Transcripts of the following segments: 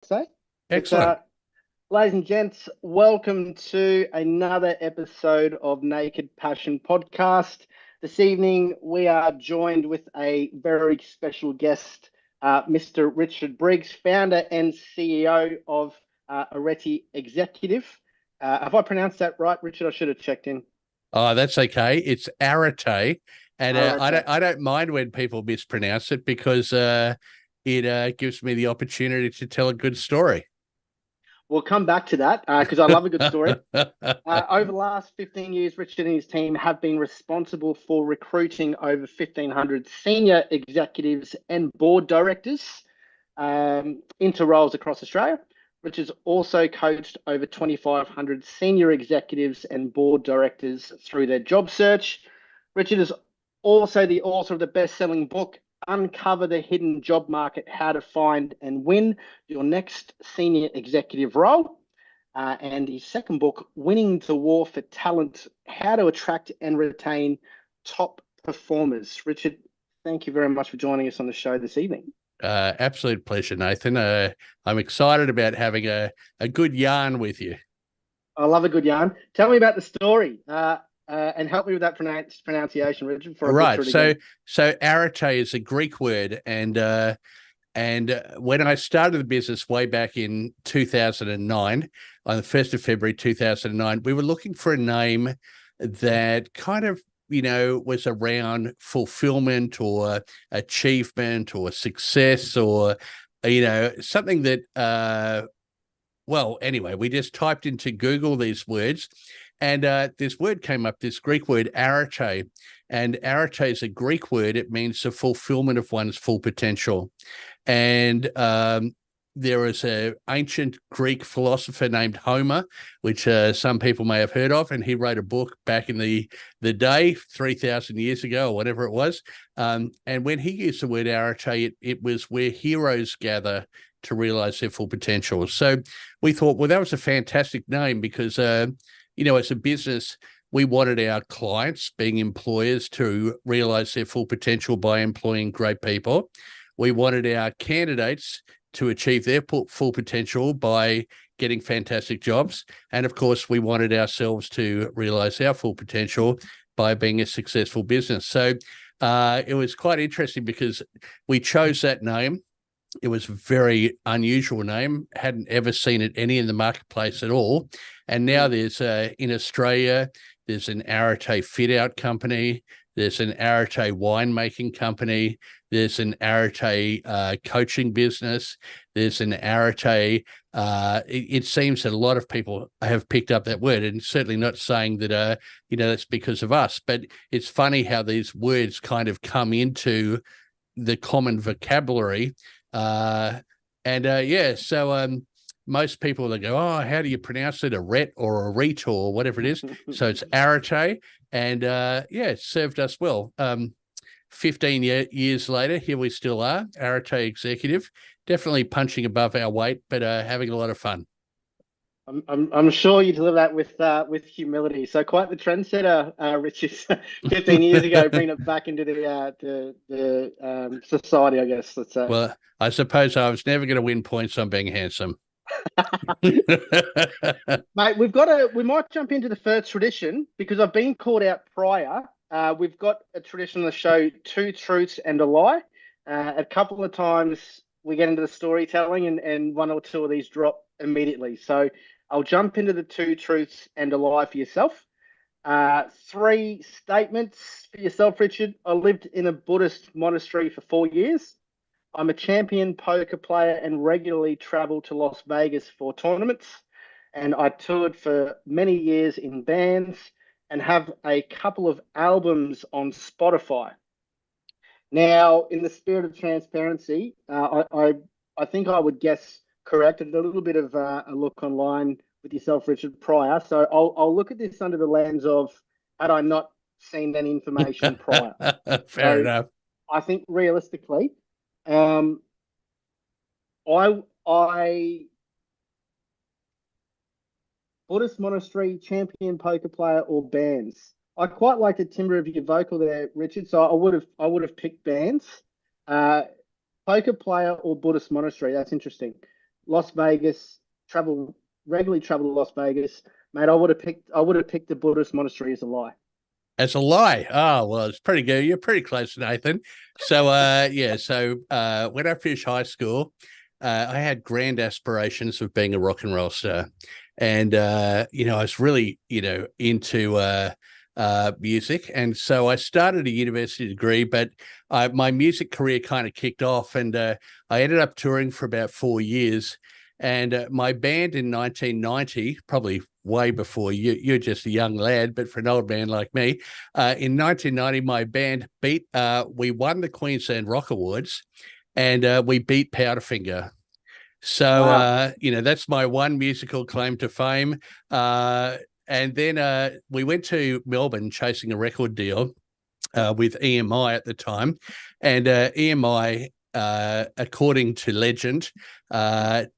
Say. But, Excellent. ladies and gents, welcome to another episode of Naked Passion Podcast. This evening, we are joined with a very special guest, Mr. Richard Briggs, founder and CEO of Arete Executive. Have I pronounced that right, Richard? I should have checked in. Oh, that's okay. It's Arete, and I Arete. don't mind when people mispronounce it because it gives me the opportunity to tell a good story. We'll come back to that because I love a good story. Over the last 15 years, Richard and his team have been responsible for recruiting over 1,500 senior executives and board directors into roles across Australia. Richard's also coached over 2,500 senior executives and board directors through their job search. Richard is also the author of the best-selling book, Uncover the Hidden Job Market, How to Find and Win Your Next Senior Executive Role. And his second book, Winning the War for Talent, How to Attract and Retain Top Performers. Richard, thank you very much for joining us on the show this evening. Absolute pleasure, Nathan. I'm excited about having a good yarn with you. I love a good yarn. Tell me about the story and help me with that pronunciation, Richard. Right. So arete is a Greek word, and when I started the business way back in 2009, on the 1st of February 2009, we were looking for a name that kind of, was around fulfillment or achievement or success or, something that, anyway, we just typed into Google these words, and this word came up, this Greek word, arete. And arete is a Greek word. It means the fulfillment of one's full potential. And there is an ancient Greek philosopher named Homer, which some people may have heard of, and he wrote a book back in the day, 3,000 years ago or whatever it was. And when he used the word arete, it was where heroes gather to realize their full potential. So we thought, well, that was a fantastic name because, as a business, we wanted our clients, being employers, to realize their full potential by employing great people. We wanted our candidates to achieve their full potential by getting fantastic jobs. And of course, we wanted ourselves to realize our full potential by being a successful business. So it was quite interesting because we chose that name. It was a very unusual name. Hadn't ever seen it any in the marketplace at all. And now there's in Australia, there's an Arete fit out company. There's an Arete winemaking company. There's an Arete coaching business. There's an Arete. It seems that a lot of people have picked up that word, and certainly not saying that, that's because of us. But it's funny how these words kind of come into the common vocabulary. So most people, they go, oh, how do you pronounce it? Arete or Arete or whatever it is. So it's Arete. And it served us well. 15 years later, here we still are, Arete Executive, definitely punching above our weight, but having a lot of fun. I'm sure you deliver that with humility. So quite the trendsetter, Richard, 15 years ago, bringing it back into the society, I guess. Let's say. Well, I suppose I was never going to win points on being handsome. Mate, we might jump into the first tradition because I've been called out prior. We've got a tradition on the show, two truths and a lie. A couple of times we get into the storytelling and one or two of these drop immediately. So I'll jump into the two truths and a lie for yourself. Three statements for yourself, Richard. I lived in a Buddhist monastery for 4 years. I'm a champion poker player and regularly travel to Las Vegas for tournaments. And I toured for many years in bands and have a couple of albums on Spotify. Now, in the spirit of transparency, I think I would guess correct. I did a little bit of a look online with yourself, Richard, prior. So I'll look at this under the lens of, had I not seen that information prior? Fair enough. I think realistically, I Buddhist monastery, champion poker player, or bands. I quite like the timbre of your vocal there, Richard. So I would have picked bands. Poker player or Buddhist monastery. That's interesting. Las Vegas, regularly travel to Las Vegas, mate, I would have picked the Buddhist monastery as a lie. As a lie. Oh, well, it's pretty good. You're pretty close, Nathan. So, yeah. So, when I finished high school, I had grand aspirations of being a rock and roll star. And, I was really, into music. And so I started a university degree, but my music career kind of kicked off. And I ended up touring for about 4 years. And my band in 1990, probably way before you're just a young lad, but for an old man like me, in 1990, my band we won the Queensland Rock Awards, and we beat Powderfinger. So, Wow. that's my one musical claim to fame. And then we went to Melbourne chasing a record deal with EMI at the time. And EMI, according to legend,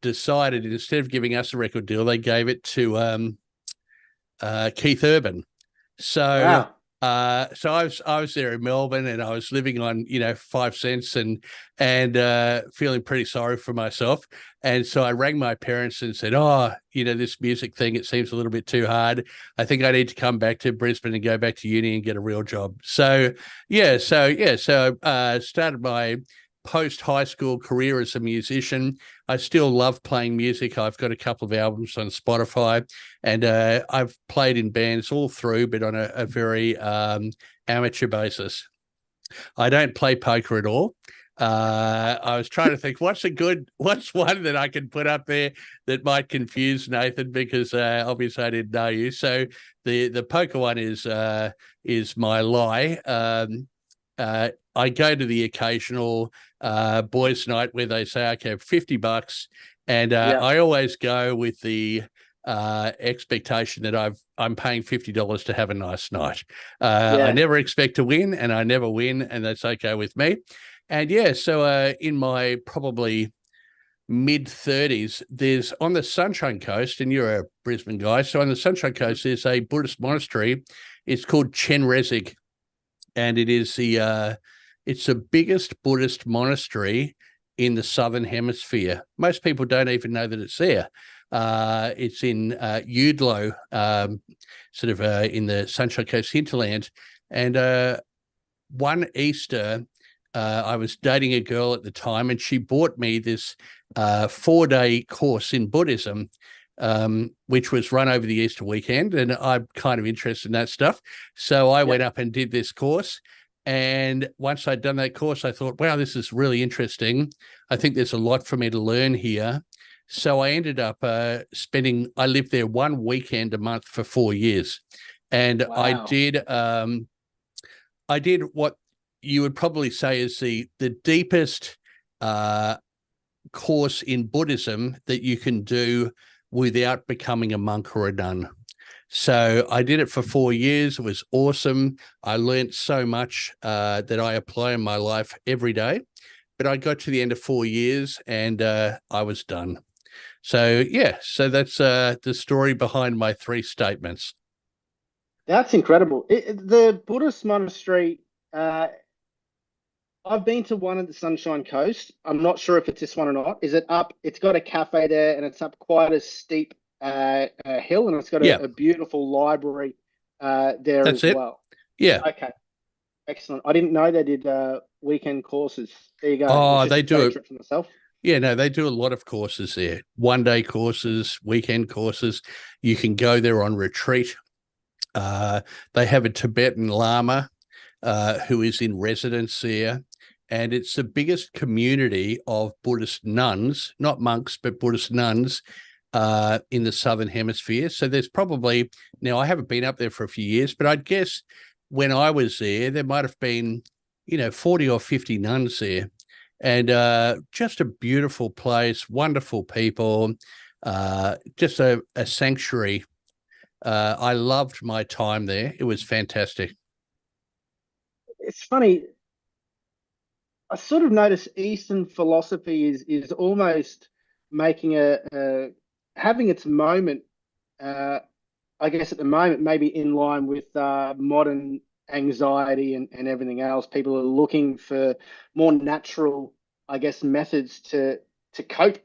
decided instead of giving us a record deal, they gave it to Keith Urban. So Wow. I was there in Melbourne, and I was living on 5 cents and feeling pretty sorry for myself. And so I rang my parents and said, "Oh, this music thing, it seems a little bit too hard. I think I need to come back to Brisbane and go back to uni and get a real job." So started my post high school career as a musician. I still love playing music. I've got a couple of albums on Spotify, and I've played in bands all through, but on a very amateur basis. I don't play poker at all. I was trying to think what's one that I can put up there that might confuse Nathan, because obviously I didn't know you. So the poker one is my lie. I go to the occasional boys' night where they say, "Okay, $50," and Yeah. I always go with the expectation that I'm paying $50 to have a nice night. I Yeah. never expect to win, and I never win, and that's okay with me. And yeah, so in my probably mid-30s, there's on the Sunshine Coast, and you're a Brisbane guy, so on the Sunshine Coast, there's a Buddhist monastery. It's called Chen Rezig, and it's the biggest Buddhist monastery in the Southern Hemisphere. Most people don't even know that it's there. It's in Udlo, sort of in the Sunshine Coast hinterland. And one Easter, I was dating a girl at the time, and she bought me this 4-day course in Buddhism, which was run over the Easter weekend. And I'm kind of interested in that stuff. So I went up and did this course. And once I'd done that course, I thought, wow, this is really interesting. I think there's a lot for me to learn here. So I ended up I lived there one weekend a month for 4 years. And Wow. I did what you would probably say is the deepest course in Buddhism that you can do without becoming a monk or a nun. So I did it for 4 years. It was awesome. I learned so much that I apply in my life every day. But I got to the end of 4 years, and I was done. So yeah, so that's the story behind my three statements. That's incredible. The Buddhist monastery, uh, I've been to one at the Sunshine Coast. I'm not sure if it's this one or not. Is it up? It's got a cafe there, and it's up quite a steep hill, and it's got Yeah, a beautiful library there that's as it. well. Yeah. Okay, excellent. I didn't know they did weekend courses. There you go. It's Oh, just they a do day it. trip for myself. Yeah, no, they do a lot of courses there. 1-day courses, weekend courses. You can go there on retreat. They have a Tibetan Lama who is in residence there. And it's the biggest community of Buddhist nuns, not monks, but Buddhist nuns in the Southern Hemisphere. So there's probably, now I haven't been up there for a few years, but I'd guess when I was there might have been, 40 or 50 nuns there. And just a beautiful place, wonderful people, just a sanctuary. I loved my time there. It was fantastic. It's funny. I sort of notice Eastern philosophy is almost making a having its moment. Uh, I guess at the moment, maybe in line with modern anxiety and everything else. People are looking for more natural, I guess, methods to cope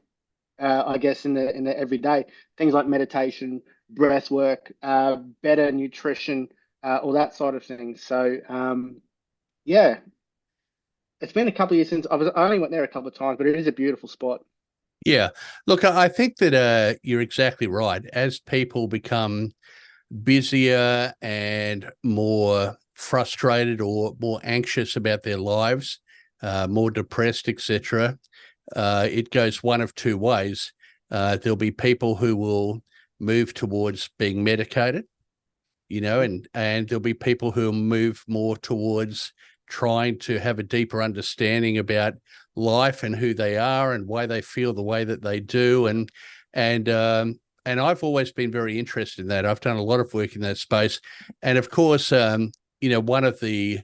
I guess in the everyday things like meditation, breath work, better nutrition, all that sort of thing. So yeah, it's been a couple of years since I only went there a couple of times, but it is a beautiful spot. Yeah. Look, I think that you're exactly right. As people become busier and more frustrated or more anxious about their lives, more depressed, etc., it goes one of two ways. There'll be people who will move towards being medicated, and there'll be people who will move more towards trying to have a deeper understanding about life and who they are and why they feel the way that they do. And I've always been very interested in that. I've done a lot of work in that space. And of course, one of the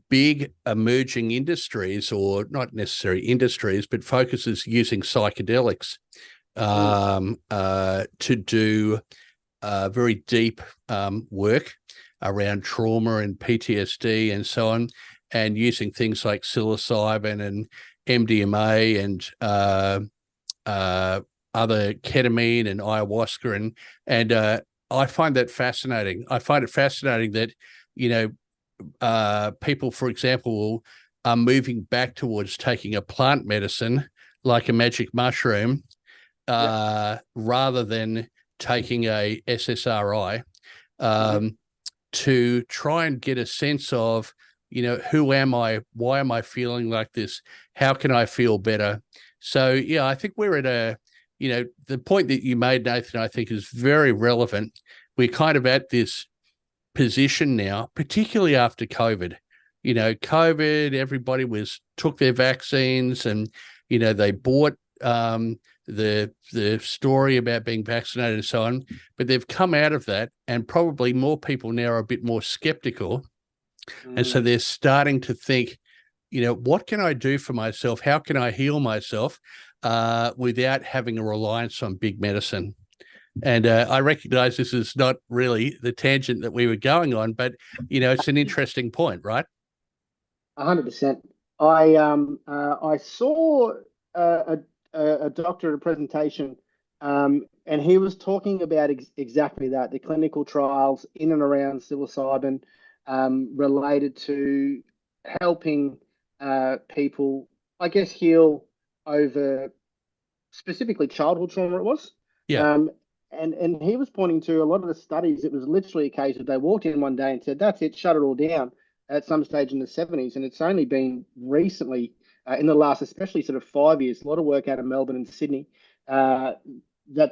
big emerging industries, or not necessarily industries, but focuses using psychedelics to do very deep work around trauma and PTSD and so on, and using things like psilocybin and MDMA and other ketamine and ayahuasca, and I find that fascinating. I find it fascinating that people, for example, are moving back towards taking a plant medicine like a magic mushroom rather than taking a SSRI to try and get a sense of, who am I? Why am I feeling like this? How can I feel better? So, yeah, I think we're at the point that you made, Nathan, I think is very relevant. We're kind of at this position now, particularly after COVID. COVID, everybody took their vaccines, and, they bought the story about being vaccinated and so on, but they've come out of that, and probably more people now are a bit more skeptical. And so they're starting to think, what can I do for myself? How can I heal myself without having a reliance on big medicine? And I recognize this is not really the tangent that we were going on, but, it's an interesting point, right? 100%. I saw a doctor at a presentation, and he was talking about exactly that, the clinical trials in and around psilocybin related to helping people, I guess, heal over specifically childhood trauma it was. Yeah. And he was pointing to a lot of the studies. It was literally a case of they walked in one day and said, that's it, shut it all down at some stage in the 70s. And it's only been recently, in the last, especially sort of 5 years, a lot of work out of Melbourne and Sydney, that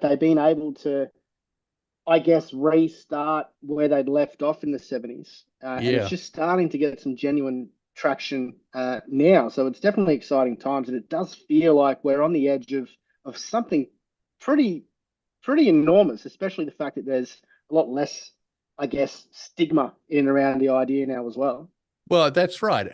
they've been able to, I guess, restart where they'd left off in the 70s. And it's just starting to get some genuine traction now. So it's definitely exciting times. And it does feel like we're on the edge of something pretty enormous, especially the fact that there's a lot less, I guess, stigma in and around the idea now as well. Well, that's right.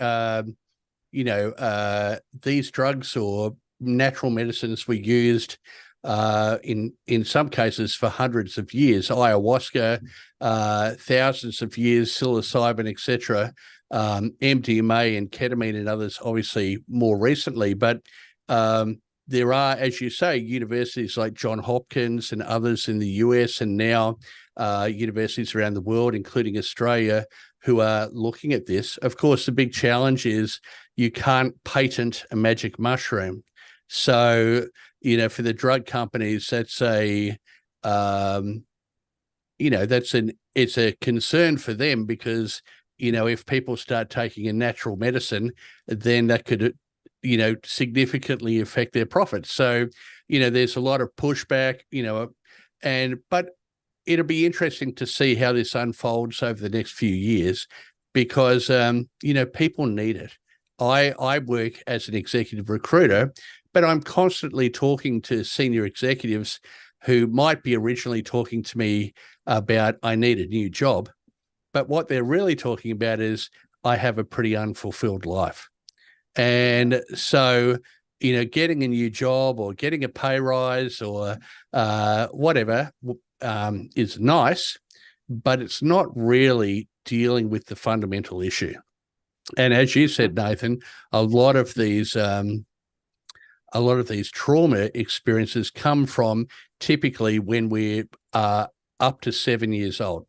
These drugs or natural medicines were used in some cases for hundreds of years. Ayahuasca, thousands of years, psilocybin, etc. MDMA and ketamine and others, obviously more recently. But there are, as you say, universities like Johns Hopkins and others in the US, and now universities around the world, including Australia, who are looking at this. Of course, the big challenge is you can't patent a magic mushroom. So, for the drug companies, it's a concern for them, because, if people start taking a natural medicine, then that could, significantly affect their profits. So, there's a lot of pushback, but it'll be interesting to see how this unfolds over the next few years, because, people need it. I work as an executive recruiter, but I'm constantly talking to senior executives who might be originally talking to me about, I need a new job. But what they're really talking about is, I have a pretty unfulfilled life. And so, getting a new job or getting a pay rise or whatever is nice, but it's not really dealing with the fundamental issue. And as you said, Nathan, a lot of these a lot of these trauma experiences come from typically when we're up to 7 years old.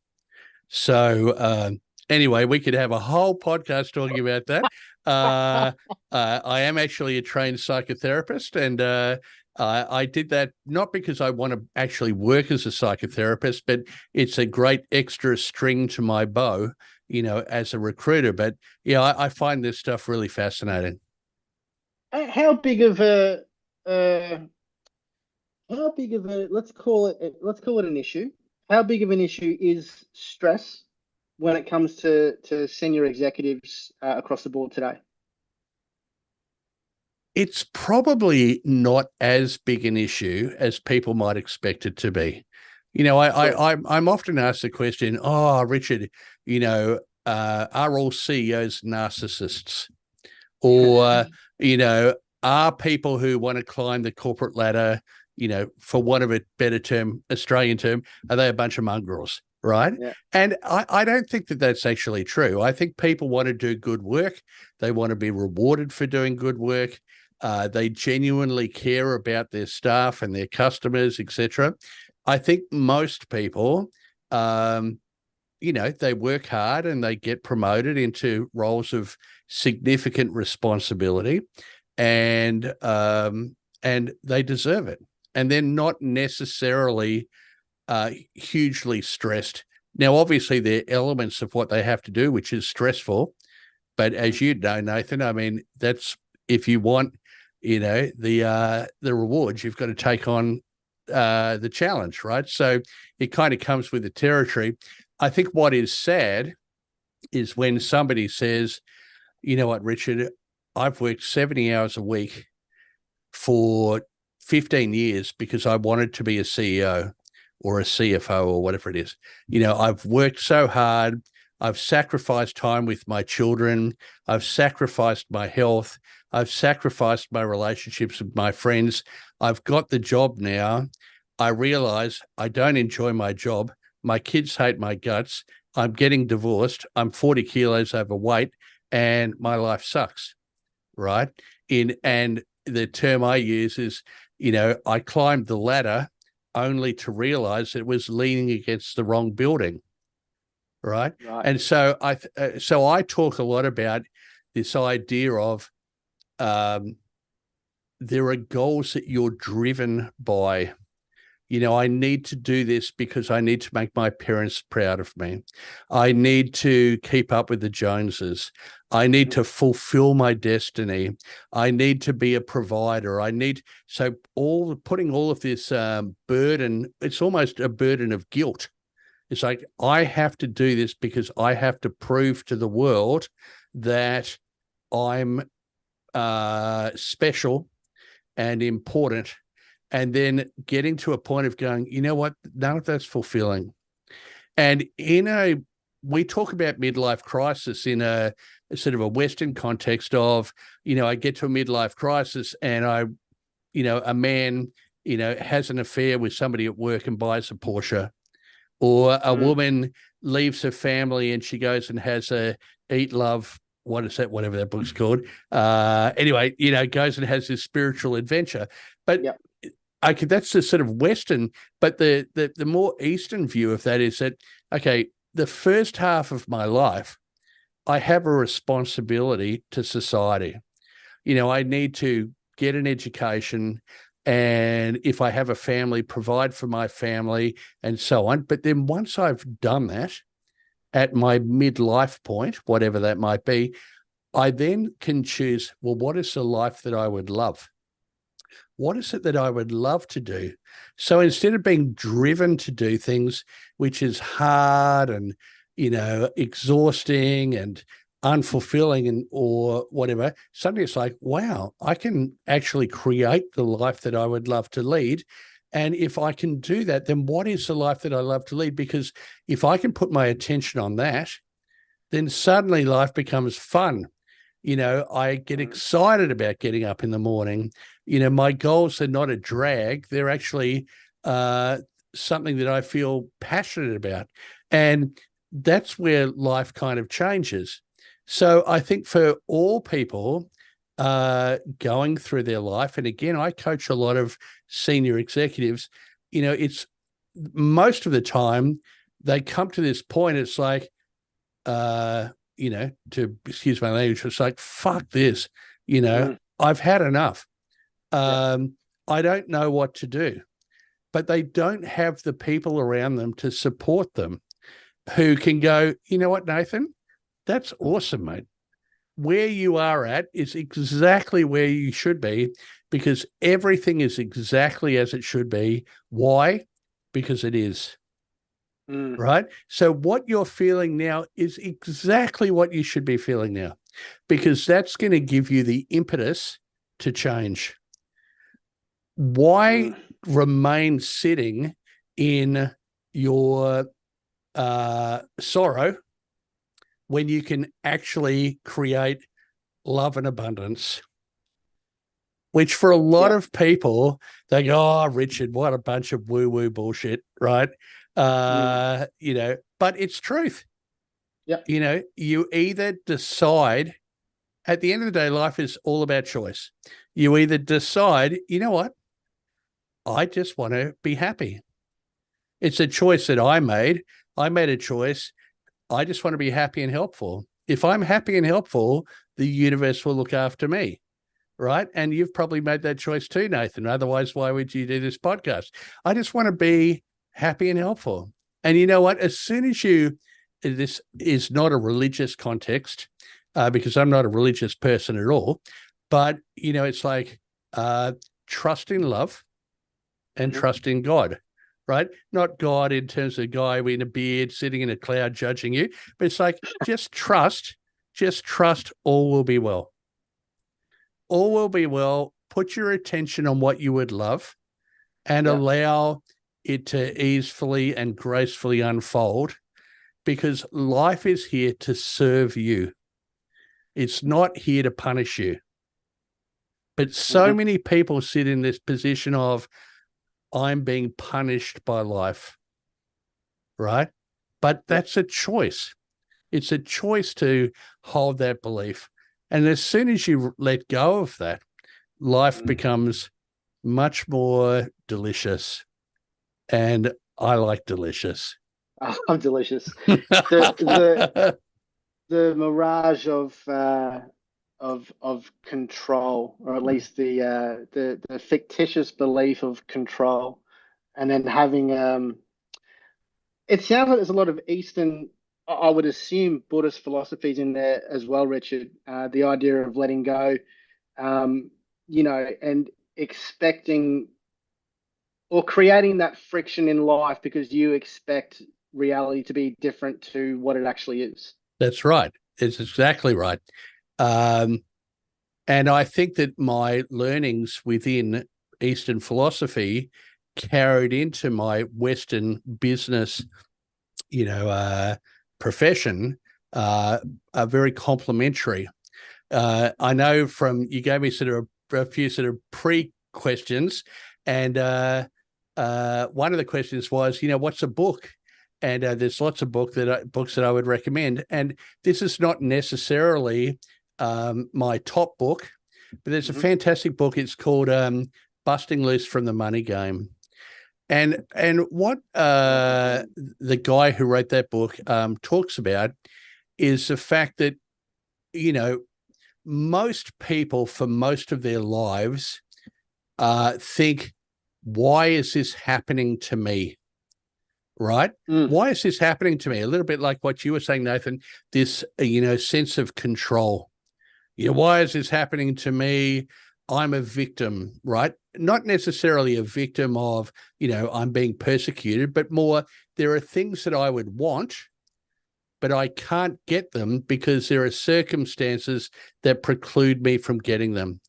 So anyway, we could have a whole podcast talking about that. I am actually a trained psychotherapist, and I did that not because I want to actually work as a psychotherapist, but it's a great extra string to my bow, as a recruiter. But yeah, I find this stuff really fascinating. How big of a let's call it an issue. How big of an issue is stress when it comes to senior executives across the board today? It's probably not as big an issue as people might expect it to be. I'm often asked the question, "Oh, Richard, are all CEOs narcissists?" Or, are people who want to climb the corporate ladder, for want of a better term, Australian term, are they a bunch of mongrels? Right. Yeah. And I don't think that that's actually true. I think people want to do good work. They want to be rewarded for doing good work. They genuinely care about their staff and their customers, etc. I think most people, they work hard and they get promoted into roles of significant responsibility, and they deserve it. And they're not necessarily hugely stressed. Now, obviously, there are elements of what they have to do, which is stressful. But as you know, Nathan, I mean, that's if you want, the rewards, you've got to take on the challenge, right? So it kind of comes with the territory. I think what is sad is when somebody says, "You know what, Richard, I've worked 70 hours a week for 15 years because I wanted to be a CEO or a CFO or whatever it is. I've worked so hard. I've sacrificed time with my children. I've sacrificed my health. I've sacrificed my relationships with my friends. I've got the job now. I realize I don't enjoy my job. My kids hate my guts. I'm getting divorced. I'm 40 kilos overweight and my life sucks." Right. And the term I use is, I climbed the ladder only to realize it was leaning against the wrong building. Right. And so I talk a lot about this idea of there are goals that you're driven by. I need to do this because I need to make my parents proud of me. I need to keep up with the Joneses. I need to fulfill my destiny. I need to be a provider. Putting all of this burden, it's almost a burden of guilt. It's like, I have to do this because I have to prove to the world that I'm special and important. And then getting to a point of going, you know what, none of that's fulfilling. And we talk about midlife crisis in a sort of a Western context of, I get to a midlife crisis and a man, has an affair with somebody at work and buys a Porsche, or a woman leaves her family and she goes and has a eat, love, what is that, whatever that book's called. Anyway, goes and has this spiritual adventure. But yep. Okay, that's the sort of Western, but the more Eastern view of that is that, okay, the first half of my life, I have a responsibility to society. I need to get an education, and if I have a family, provide for my family and so on. But then once I've done that at my midlife point, whatever that might be, I then can choose, well, what is the life that I would love? What is it that I would love to do? So instead of being driven to do things which is hard and, exhausting and unfulfilling or whatever, suddenly it's like, wow, I can actually create the life that I would love to lead. And if I can do that, then what is the life that I love to lead? Because if I can put my attention on that, then suddenly life becomes fun. I get excited about getting up in the morning. My goals are not a drag. They're actually something that I feel passionate about. And that's where life kind of changes. So I think for all people, going through their life. And again, I coach a lot of senior executives. It's most of the time they come to this point. It's like, to excuse my language, it's like, fuck this, I've had enough. I don't know what to do, but they don't have the people around them to support them who can go, you know what, Nathan, that's awesome, mate. Where you are at is exactly where you should be, because everything is exactly as it should be. Why? Because it is. Right? So what you're feeling now is exactly what you should be feeling now, because that's going to give you the impetus to change. Why remain sitting in your sorrow when you can actually create love and abundance? Which for a lot of people, they go, oh, Richard, what a bunch of woo-woo bullshit, right? But it's truth. You either decide, at the end of the day, life is all about choice. You either decide, you know what, I just want to be happy. It's a choice that I made. I made a choice. I just want to be happy and helpful. If I'm happy and helpful, the universe will look after me. Right. And you've probably made that choice too, Nathan. Otherwise, why would you do this podcast? I just want to be happy and helpful. And you know what? As soon as this is not a religious context, because I'm not a religious person at all, but, it's like trust in love and trust in God, right? Not God in terms of a guy in a beard sitting in a cloud judging you, but it's like, just trust, all will be well. All will be well. Put your attention on what you would love and allow it to easily and gracefully unfold, because life is here to serve you. It's not here to punish you. But so many people sit in this position of, I'm being punished by life, right? But that's a choice. It's a choice to hold that belief. And as soon as you let go of that, life becomes much more delicious. And I like delicious. Oh, I'm delicious. The mirage of control, or at least the fictitious belief of control, and then having it sounds like there's a lot of Eastern, I would assume, Buddhist philosophies in there as well, Richard. The idea of letting go, and expecting or creating that friction in life because you expect reality to be different to what it actually is. That's right. It's exactly right. And I think that my learnings within Eastern philosophy carried into my Western business, profession, are very complementary. I know you gave me sort of a few sort of pre-questions, and one of the questions was, what's a book? And there's lots of books that I would recommend. And this is not necessarily my top book, but there's a fantastic book. It's called Busting Loose from the Money Game. And what the guy who wrote that book talks about is the fact that, most people for most of their lives think, why is this happening to me? Right? Why is this happening to me? A little bit like what you were saying, Nathan, this, sense of control. Why is this happening to me? I'm a victim, right? Not necessarily a victim of, I'm being persecuted, but more, there are things that I would want, but I can't get them because there are circumstances that preclude me from getting them.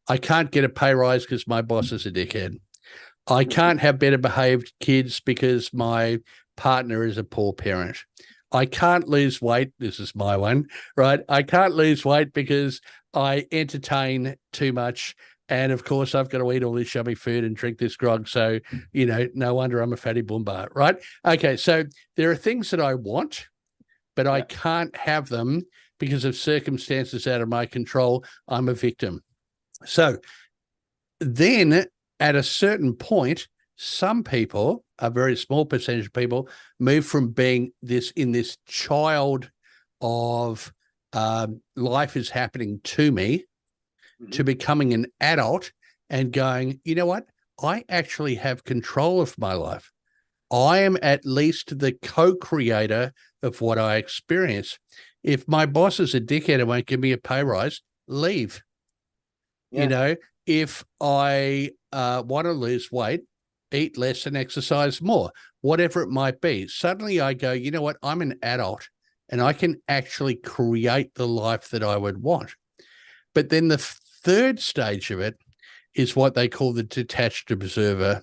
I can't get a pay rise because my boss is a dickhead. I can't have better behaved kids because my partner is a poor parent. I can't lose weight. This is my one, right? I can't lose weight because I entertain too much. And of course, I've got to eat all this yummy food and drink this grog. So, no wonder I'm a fatty boomba, right? Okay. So there are things that I want, but I can't have them because of circumstances out of my control, I'm a victim. So then at a certain point, some people, a very small percentage of people, move from being this child of life is happening to me to becoming an adult and going, you know what? I actually have control of my life. I am at least the co-creator of what I experience. If my boss is a dickhead and won't give me a pay rise, leave. Yeah. You know, if I want to lose weight, eat less and exercise more, whatever it might be. Suddenly I go, you know what? I'm an adult and I can actually create the life that I would want. But then the third stage of it is what they call the detached observer.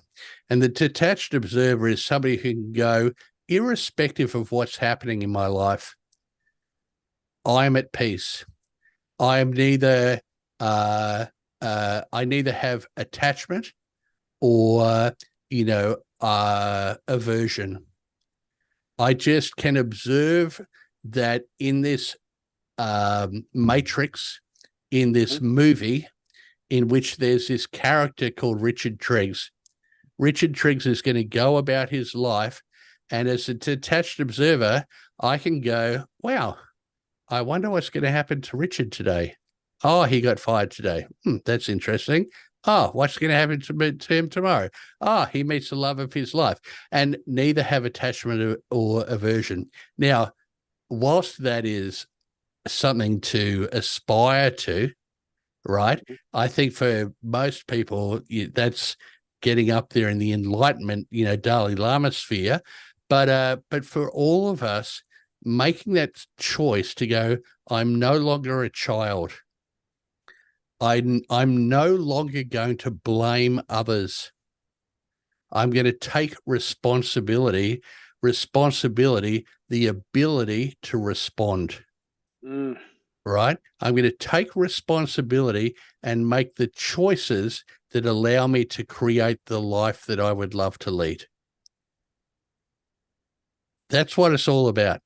And the detached observer is somebody who can go, irrespective of what's happening in my life, I'm at peace. I am neither, I neither have attachment or, aversion. I just can observe that in this matrix, in this movie, in which there's this character called Richard Triggs. Richard Triggs is going to go about his life, and as a detached observer, I can go, wow, I wonder what's going to happen to Richard today. Oh, he got fired today. That's interesting. Oh, what's going to happen to him tomorrow? Oh, he meets the love of his life. And neither have attachment or aversion. Now, whilst that is something to aspire to, right? I think for most people, that's getting up there in the enlightenment, Dalai Lama sphere. But for all of us, making that choice to go, I'm no longer a child. I'm no longer going to blame others. I'm going to take responsibility, the ability to respond. Right? I'm going to take responsibility and make the choices that allow me to create the life that I would love to lead. That's what it's all about,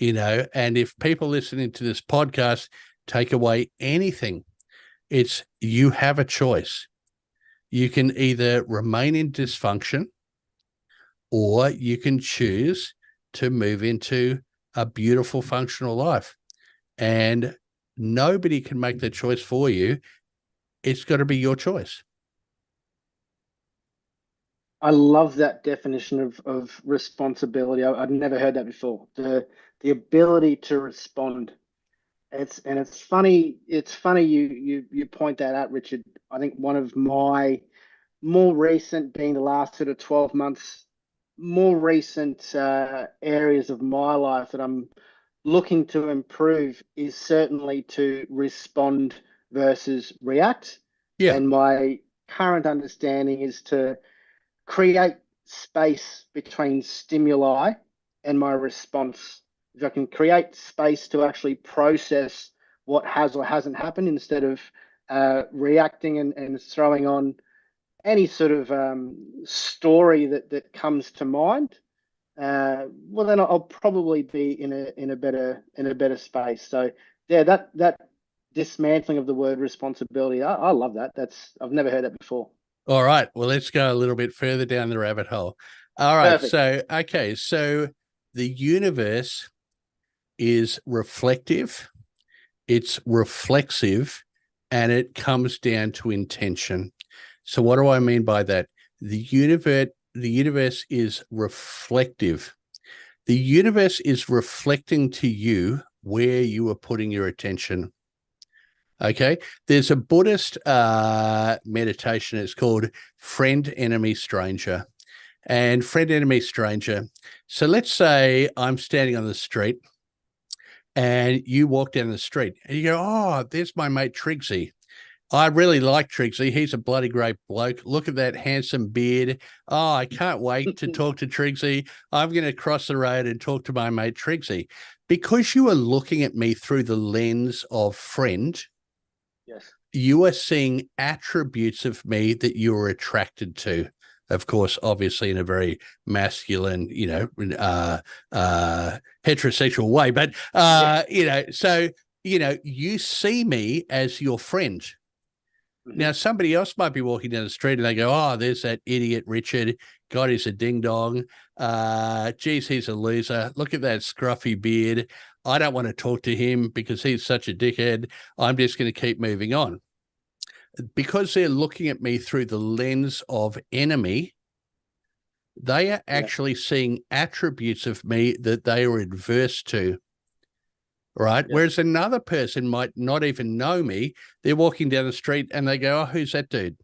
and if people listening to this podcast take away anything, it's you have a choice. You can either remain in dysfunction or you can choose to move into a beautiful, functional life. And nobody can make the choice for you. It's got to be your choice. I love that definition of responsibility. I'd never heard that before. The ability to respond. It's funny. It's funny you point that out, Richard. I think one of my more recent, being the last sort of 12 months, more recent areas of my life that I'm looking to improve is certainly to respond versus react. Yeah. And my current understanding is to create space between stimuli and my response. If I can create space to actually process what has or hasn't happened instead of reacting and throwing on any sort of story that comes to mind, well, then I'll probably be in a better space. So yeah, that dismantling of the word responsibility, I love that. I've never heard that before. All right. Well, let's go a little bit further down the rabbit hole. All right. Perfect. So the universe is reflective, it's reflexive, and it comes down to intention. So what do I mean by that? The universe is reflective. The universe is reflecting to you where you are putting your attention. Okay. There's a Buddhist meditation. It's called Friend, Enemy, Stranger. And friend, enemy, stranger. So let's say I'm standing on the street and you walk down the street and you go, oh, there's my mate Triggsy. I really like Triggsy. He's a bloody great bloke. Look at that handsome beard. Oh, I can't wait to talk to Triggsy. I'm going to cross the road and talk to my mate Triggsy. Because you are looking at me through the lens of friend, yes, you are seeing attributes of me that you are attracted to. of course, obviously in a very masculine, heterosexual way. But, so, you see me as your friend. Mm-hmm. Now, somebody else might be walking down the street and they go, oh, there's that idiot Richard. God, he's a ding-dong. Geez, he's a loser. Look at that scruffy beard. I don't want to talk to him because he's such a dickhead. I'm just going to keep moving on. Because they're looking at me through the lens of enemy, they are actually seeing attributes of me that they are adverse to, right? Yeah. Whereas another person might not even know me. They're walking down the street and they go, oh, who's that dude?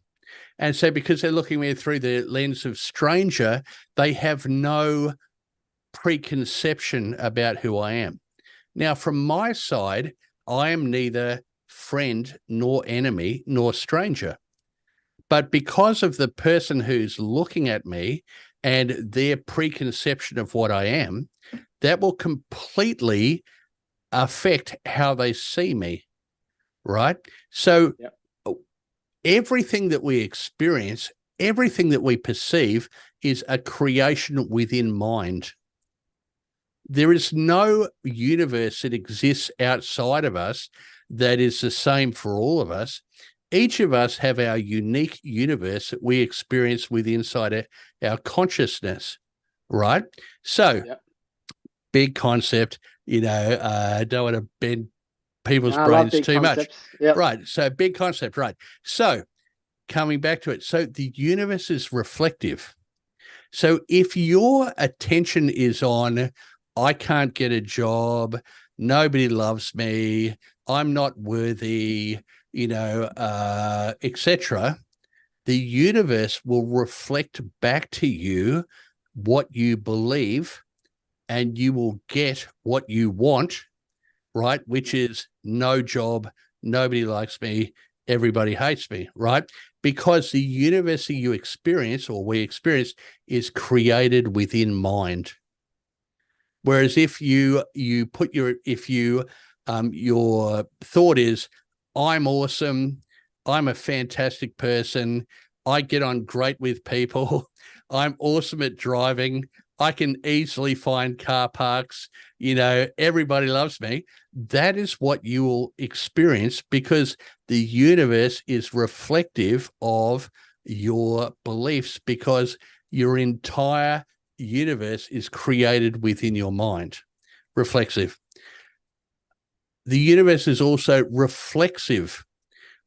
And so because they're looking at me through the lens of stranger, they have no preconception about who I am. Now, from my side, I am neither friend nor enemy nor stranger. But because of the person who's looking at me and their preconception of what I am, that will completely affect how they see me, right? So everything that we experience, everything that we perceive is a creation within mind. There is no universe that exists outside of us that is the same for all of us. Each of us have our unique universe that we experience inside our consciousness, right? So, big concept, I don't want to bend people's brains too much. Yep. Right, so big concept, right. So, coming back to it, so the universe is reflective. So, if your attention is on, I can't get a job, nobody loves me, I'm not worthy, etc., the universe will reflect back to you what you believe, and you will get what you want, right? Which is no job, nobody likes me, everybody hates me, right? Because the universe that you experience, or we experience, is created within mind. Whereas if your thought is, I'm awesome, I'm a fantastic person, I get on great with people, I'm awesome at driving, I can easily find car parks, everybody loves me, that is what you will experience, because the universe is reflective of your beliefs, because your entire universe is created within your mind. Reflexive. The universe is also reflexive,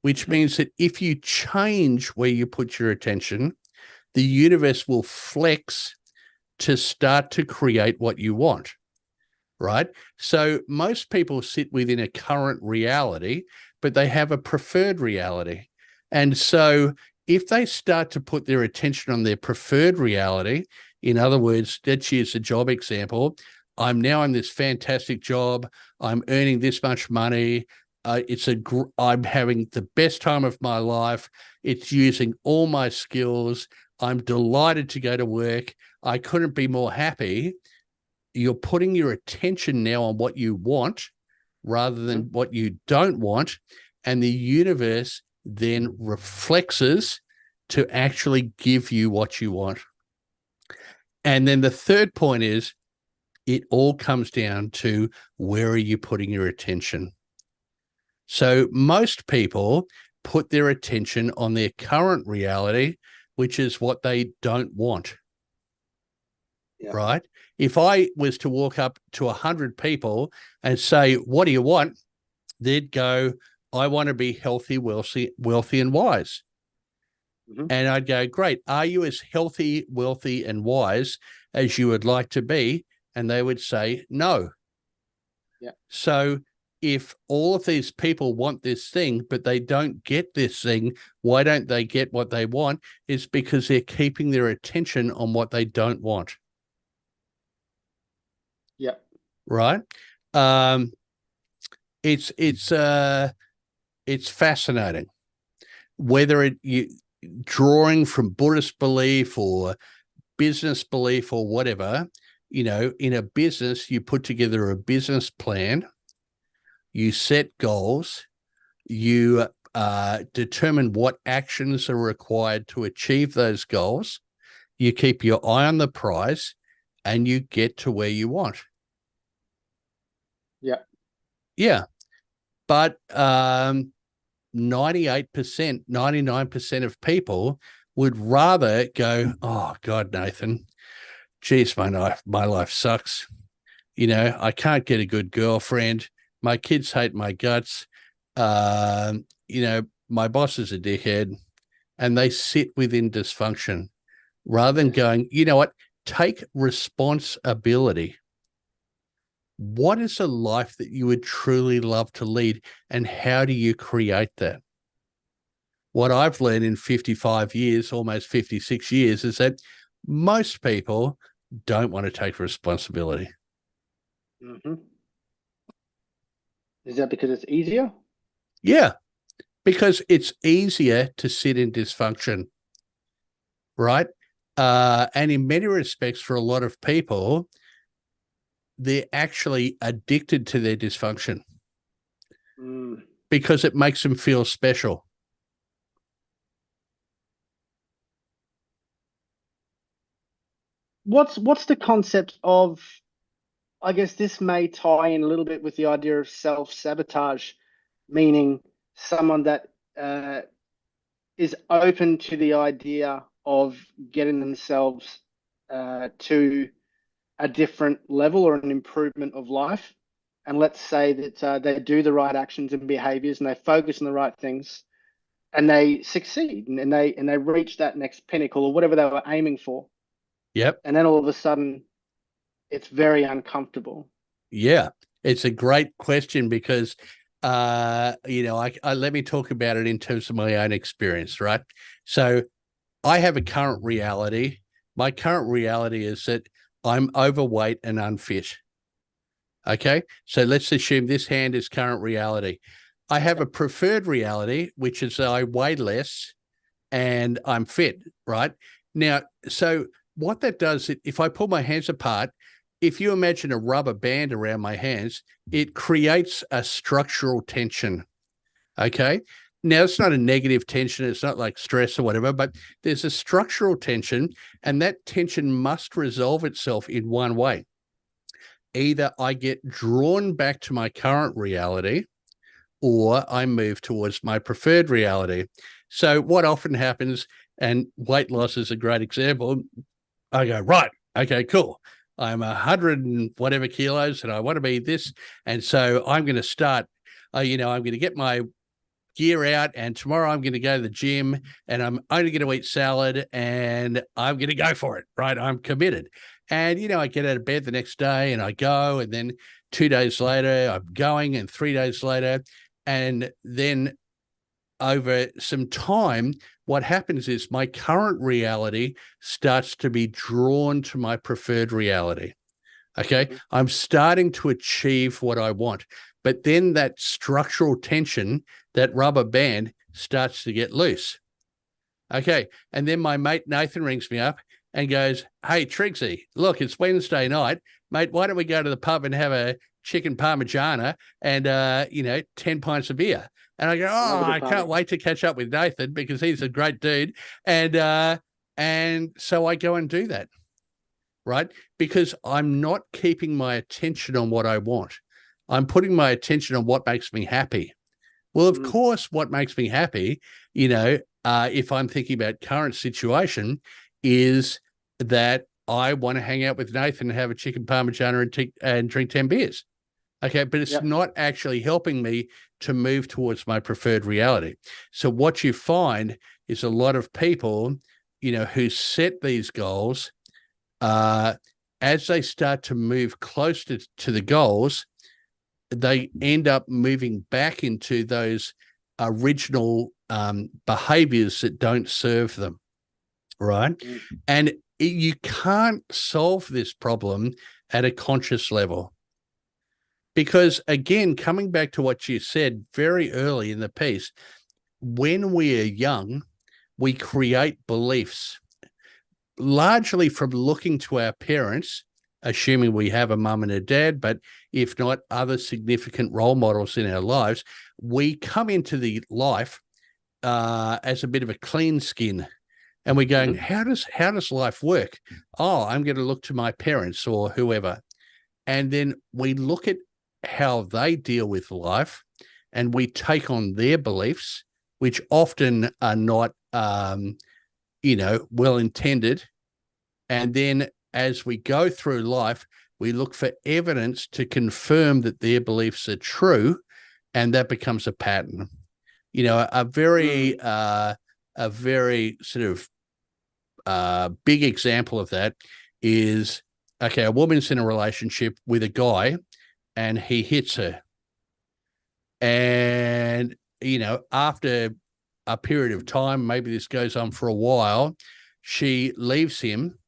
which means that if you change where you put your attention, the universe will flex to start to create what you want, right? So most people sit within a current reality, but they have a preferred reality. And so if they start to put their attention on their preferred reality, in other words, let's use a job example. I'm now in this fantastic job. I'm earning this much money. I'm having the best time of my life. It's using all my skills. I'm delighted to go to work. I couldn't be more happy. You're putting your attention now on what you want rather than what you don't want. And the universe then reflexes to actually give you what you want. And then the third point is, it all comes down to, where are you putting your attention? So most people put their attention on their current reality, which is what they don't want, right? If I was to walk up to 100 people and say, what do you want? They'd go, I want to be healthy, wealthy, and wise. Mm-hmm. And I'd go, great. Are you as healthy, wealthy, and wise as you would like to be? And they would say, no. Yeah. So if all of these people want this thing, but they don't get this thing, why don't they get what they want? It's because they're keeping their attention on what they don't want. Yeah. Right. It's fascinating. Whether you drawing from Buddhist belief or business belief or whatever, in a business, you put together a business plan, you set goals, you determine what actions are required to achieve those goals, you keep your eye on the prize, and you get to where you want. Yeah. Yeah. But 98%, 99% of people would rather go, oh, God, Nathan, geez, my life sucks. I can't get a good girlfriend. My kids hate my guts. My boss is a dickhead. And they sit within dysfunction rather than going, you know what, take responsibility. What is a life that you would truly love to lead, and how do you create that? What I've learned in 55 years, almost 56 years, is that most people don't want to take responsibility. Mm-hmm. Is that because it's easier? Yeah, because it's easier to sit in dysfunction, right? And in many respects, for a lot of people, they're actually addicted to their dysfunction because it makes them feel special. What's the concept of, I guess this may tie in a little bit with the idea of self-sabotage, meaning someone that is open to the idea of getting themselves to a different level or an improvement of life. And let's say that they do the right actions and behaviors, and they focus on the right things, and they succeed, and they reach that next pinnacle or whatever they were aiming for. Yep. And then all of a sudden, it's very uncomfortable. Yeah, it's a great question because, I let me talk about it in terms of my own experience, right? So I have a current reality. My current reality is that I'm overweight and unfit. Okay, so let's assume this hand is current reality. I have a preferred reality, which is that I weigh less and I'm fit, right? Now, so what that does, if I pull my hands apart, if you imagine a rubber band around my hands, it creates a structural tension. Okay. Now, it's not a negative tension. It's not like stress or whatever, but there's a structural tension, and that tension must resolve itself in one way. Either I get drawn back to my current reality, or I move towards my preferred reality. So what often happens, and weight loss is a great example, I go, right, okay, cool. I'm 100 and whatever kilos, and I want to be this. And so I'm going to start, I'm going to get my gear out, and tomorrow I'm going to go to the gym, and I'm only going to eat salad, and I'm going to go for it, right? I'm committed. And, I get out of bed the next day and I go, and then 2 days later I'm going, and 3 days later. And then over some time, what happens is my current reality starts to be drawn to my preferred reality. Okay. Mm-hmm. I'm starting to achieve what I want. But then that structural tension, that rubber band, starts to get loose. Okay. And then my mate Nathan rings me up and goes, hey, Triggsy, look, it's Wednesday night. Mate, why don't we go to the pub and have a chicken parmigiana and, 10 pints of beer? And I go, I can't wait to catch up with Nathan because he's a great dude. And so I go and do that, right? Because I'm not keeping my attention on what I want. I'm putting my attention on what makes me happy. Well, of course, what makes me happy, if I'm thinking about current situation, is that I want to hang out with Nathan and have a chicken parmigiana and drink 10 beers. Okay, but it's not actually helping me to move towards my preferred reality. So what you find is a lot of people, who set these goals, as they start to move closer to the goals, they end up moving back into those original behaviors that don't serve them, right? And you can't solve this problem at a conscious level. Because again, coming back to what you said very early in the piece, when we are young, we create beliefs largely from looking to our parents, assuming we have a mum and a dad, but if not, other significant role models in our lives. We come into the life as a bit of a clean skin. and we're going, how does life work? Oh, I'm going to look to my parents or whoever. And then we look at how they deal with life, and we take on their beliefs, which often are not, well-intended. And then as we go through life, we look for evidence to confirm that their beliefs are true, and that becomes a pattern. A very sort of big example of that is, okay, a woman's in a relationship with a guy and he hits her. And, after a period of time, maybe this goes on for a while, she leaves him.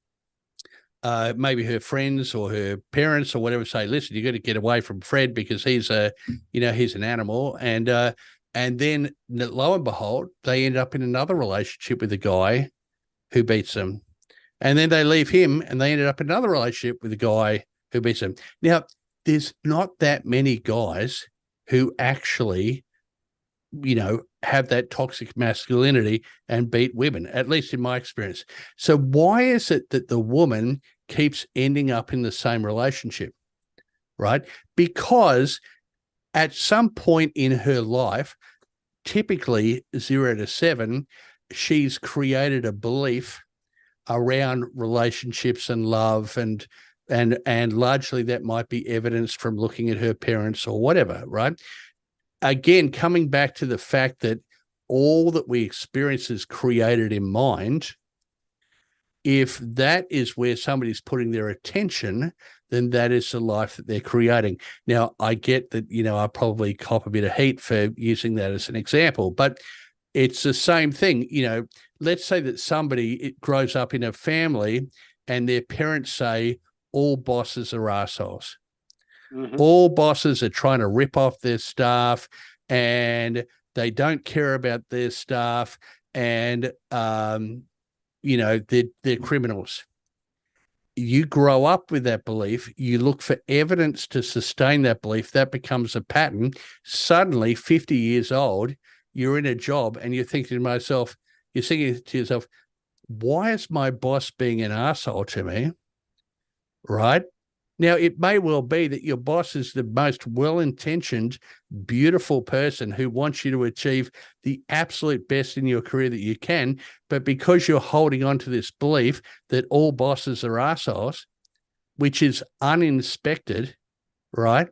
Maybe her friends or her parents or whatever say, listen, you got to get away from Fred because he's an animal. And then lo and behold, they end up in another relationship with a guy who beats them. And then they leave him and they ended up in another relationship with a guy who beats them. Now, there's not that many guys who actually, have that toxic masculinity and beat women, at least in my experience. So why is it that the woman keeps ending up in the same relationship, right? Because at some point in her life, typically 0 to 7, she's created a belief around relationships and love, and largely that might be evidenced from looking at her parents or whatever, right? Again, coming back to the fact that all that we experience is created in mind. If that is where somebody's putting their attention, then that is the life that they're creating. Now, I get that, I probably cop a bit of heat for using that as an example, but it's the same thing. Let's say that somebody grows up in a family and their parents say all bosses are assholes. Mm-hmm. All bosses are trying to rip off their staff and they don't care about their staff, and, they're criminals. You grow up with that belief. You look for evidence to sustain that belief. That becomes a pattern. Suddenly, 50 years old, you're in a job and you're thinking to yourself, why is my boss being an asshole to me? Right? Now, it may well be that your boss is the most well-intentioned, beautiful person who wants you to achieve the absolute best in your career that you can, but because you're holding on to this belief that all bosses are assholes, which is uninspected, right?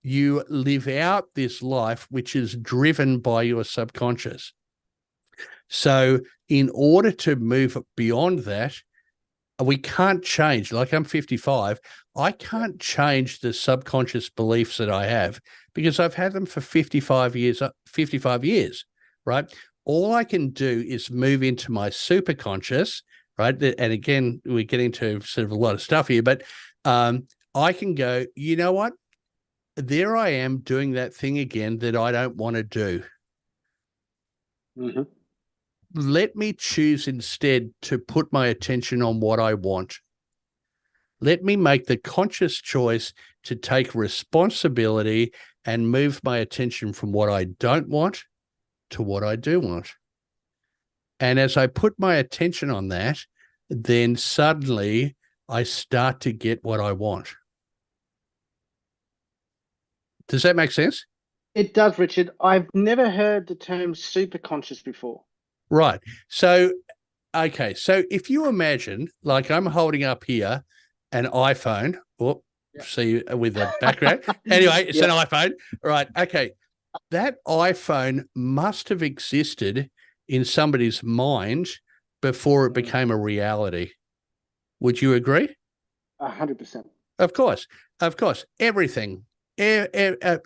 You live out this life which is driven by your subconscious. So in order to move beyond that, we can't change. Like, I'm 55. I can't change the subconscious beliefs that I have because I've had them for 55 years, right? All I can do is move into my superconscious, right? And again, we're getting to sort of a lot of stuff here, but I can go, you know what? There I am doing that thing again that I don't want to do. Mm-hmm. Let me choose instead to put my attention on what I want. Let me make the conscious choice to take responsibility and move my attention from what I don't want to what I do want. And as I put my attention on that, then suddenly I start to get what I want. Does that make sense? It does, Richard. I've never heard the term superconscious before. Right. So, okay. So if you imagine, like, I'm holding up here an iPhone. Oh, yeah. See with the background. Anyway, it's an iPhone. Right. Okay. That iPhone must have existed in somebody's mind before it became a reality. Would you agree? 100%. Of course. Everything. A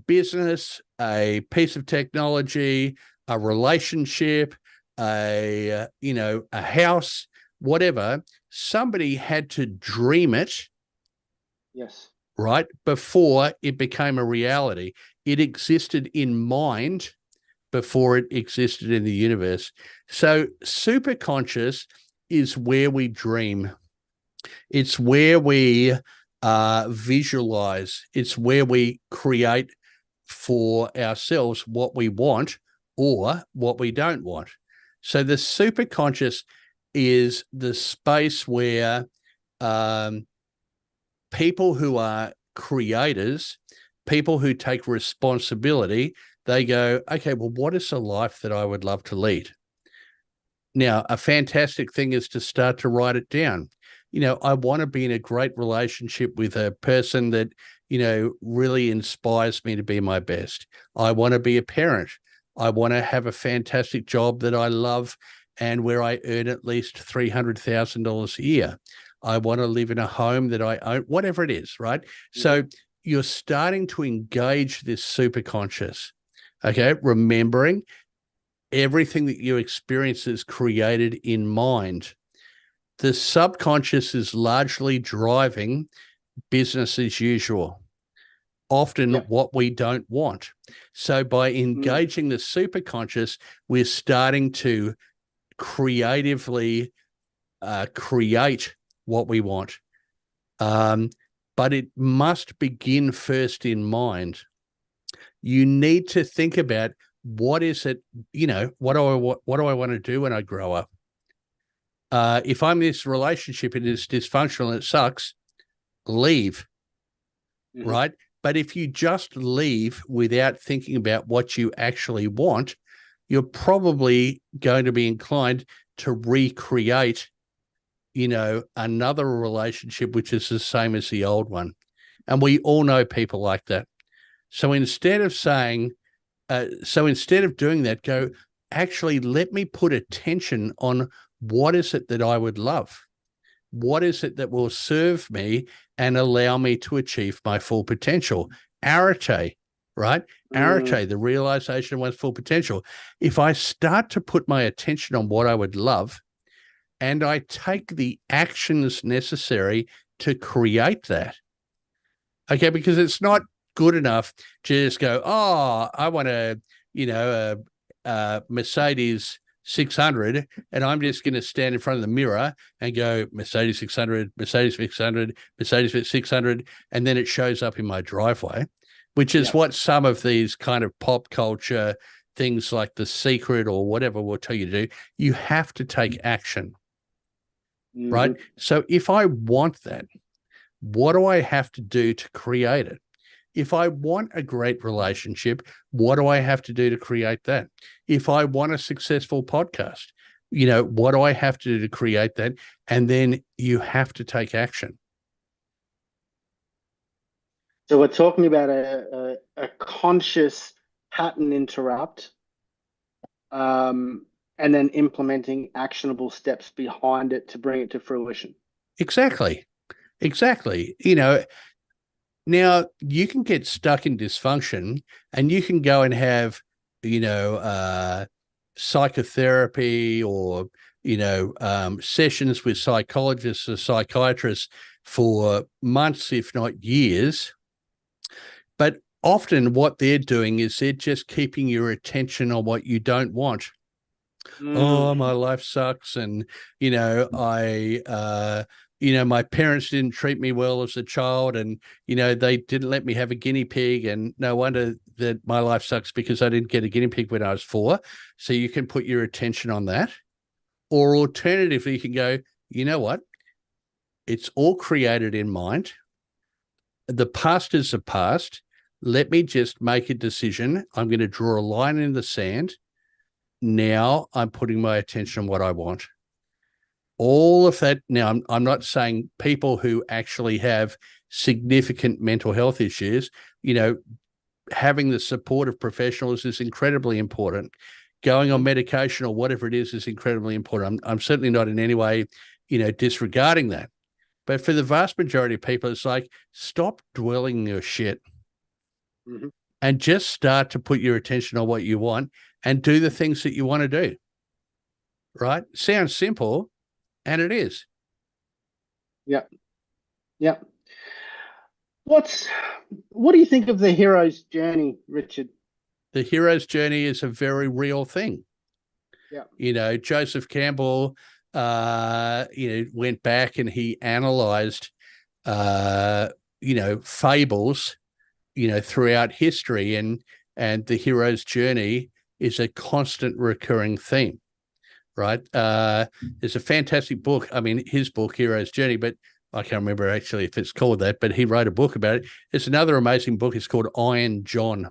business, a piece of technology, a relationship, a house, whatever, somebody had to dream it. Yes. Right? Before it became a reality. It existed in mind before it existed in the universe. So superconscious is where we dream. It's where we visualize. It's where we create for ourselves what we want, or what we don't want. So the superconscious is the space where people who are creators, people who take responsibility, they go, okay, well, what is a life that I would love to lead? Now, a fantastic thing is to start to write it down. I want to be in a great relationship with a person that, really inspires me to be my best. I want to be a parent. I want to have a fantastic job that I love and where I earn at least $300,000 a year. I want to live in a home that I own, whatever it is, right? Mm-hmm. So you're starting to engage this superconscious, okay? Remembering everything that you experience is created in mind. The subconscious is largely driving business as usual, often what we don't want. So by engaging the superconscious, we're starting to creatively create what we want. But it must begin first in mind. You need to think about, what is it, what do I want to do when I grow up? If I'm in this relationship and it's dysfunctional and it sucks, leave, right? But if you just leave without thinking about what you actually want, you're probably going to be inclined to recreate, another relationship which is the same as the old one. And we all know people like that. So instead of saying, instead of doing that, go, actually, let me put attention on what is it that I would love? What is it that will serve me and allow me to achieve my full potential? Arete, right? Arete, the realization of one's full potential. If I start to put my attention on what I would love and I take the actions necessary to create that, okay, because it's not good enough to just go, oh, I want a Mercedes 600, and I'm just going to stand in front of the mirror and go, Mercedes 600, Mercedes 600, Mercedes 600, and then it shows up in my driveway, which is what some of these kind of pop culture things like The Secret or whatever will tell you to do. You have to take action, right? So if I want that, what do I have to do to create it? If I want a great relationship, what do I have to do to create that? If I want a successful podcast, what do I have to do to create that? And then you have to take action. So we're talking about a conscious pattern interrupt, and then implementing actionable steps behind it to bring it to fruition. Exactly. Now, you can get stuck in dysfunction and you can go and have, psychotherapy or, sessions with psychologists or psychiatrists for months, if not years. But often what they're doing is they're just keeping your attention on what you don't want. Oh, my life sucks. And, my parents didn't treat me well as a child, and, they didn't let me have a guinea pig, and no wonder that my life sucks because I didn't get a guinea pig when I was 4. So you can put your attention on that. Or alternatively, you can go, you know what? It's all created in mind. The past is the past. Let me just make a decision. I'm going to draw a line in the sand. Now I'm putting my attention on what I want. All of that. Now, I'm not saying people who actually have significant mental health issues, having the support of professionals is incredibly important. Going on medication or whatever it is incredibly important. I'm certainly not in any way, disregarding that. But for the vast majority of people, it's like, stop dwelling your shit and just start to put your attention on what you want and do the things that you want to do. Right? Sounds simple. And it is. Yeah. What do you think of the hero's journey, Richard? The hero's journey is a very real thing. Yeah. Joseph Campbell, went back and he analyzed, fables, throughout history, and the hero's journey is a constant recurring theme, right? There's a fantastic book. I mean, his book, Hero's Journey, but I can't remember actually if it's called that, but he wrote a book about it. It's another amazing book. It's called Iron John.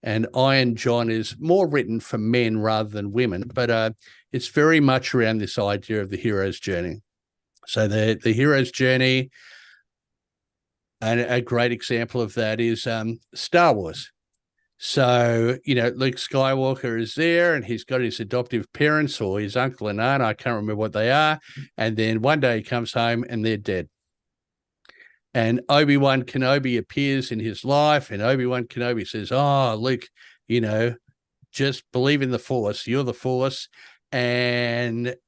And Iron John is more written for men rather than women, but it's very much around this idea of the hero's journey. So the hero's journey, and a great example of that is Star Wars. So, Luke Skywalker is there and he's got his adoptive parents or his uncle and aunt. I can't remember what they are. And then one day he comes home and they're dead. And Obi-Wan Kenobi appears in his life, and Obi-Wan Kenobi says, "Oh, Luke, just believe in the Force. You're the Force." And Luke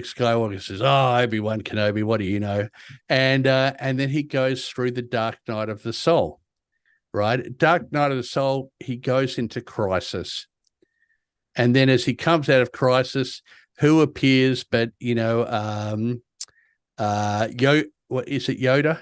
Skywalker says, "Oh, Obi-Wan Kenobi, what do you know?" And then he goes through the Dark Night of the Soul, right? Dark Night of the Soul, he goes into crisis. And then as he comes out of crisis, who appears but, what is it, Yoda?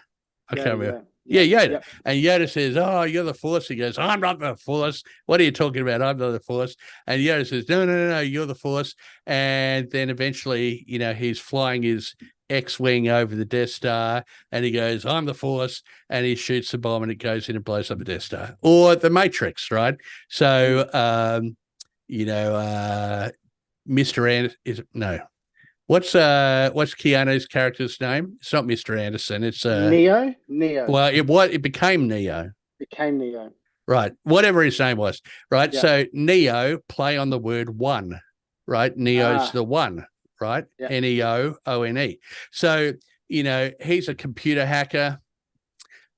I can't remember. Yeah, Yoda. Yep. And Yoda says, "Oh, you're the Force." He goes, "I'm not the Force. What are you talking about? I'm not the Force." And Yoda says, No, you're the Force." And then eventually, he's flying his X-Wing over the Death Star and he goes, "I'm the Force." And he shoots the bomb and it goes in and blows up the Death Star. Or the Matrix, right? So, Mr. Anderson is no. What's Keanu's character's name? It's not Mr. Anderson. It's Neo. Well, it became Neo. Right. Whatever his name was. Right. Yeah. So Neo, play on the word one. Right. Neo's the one. Right. Yeah. Neone. So he's a computer hacker.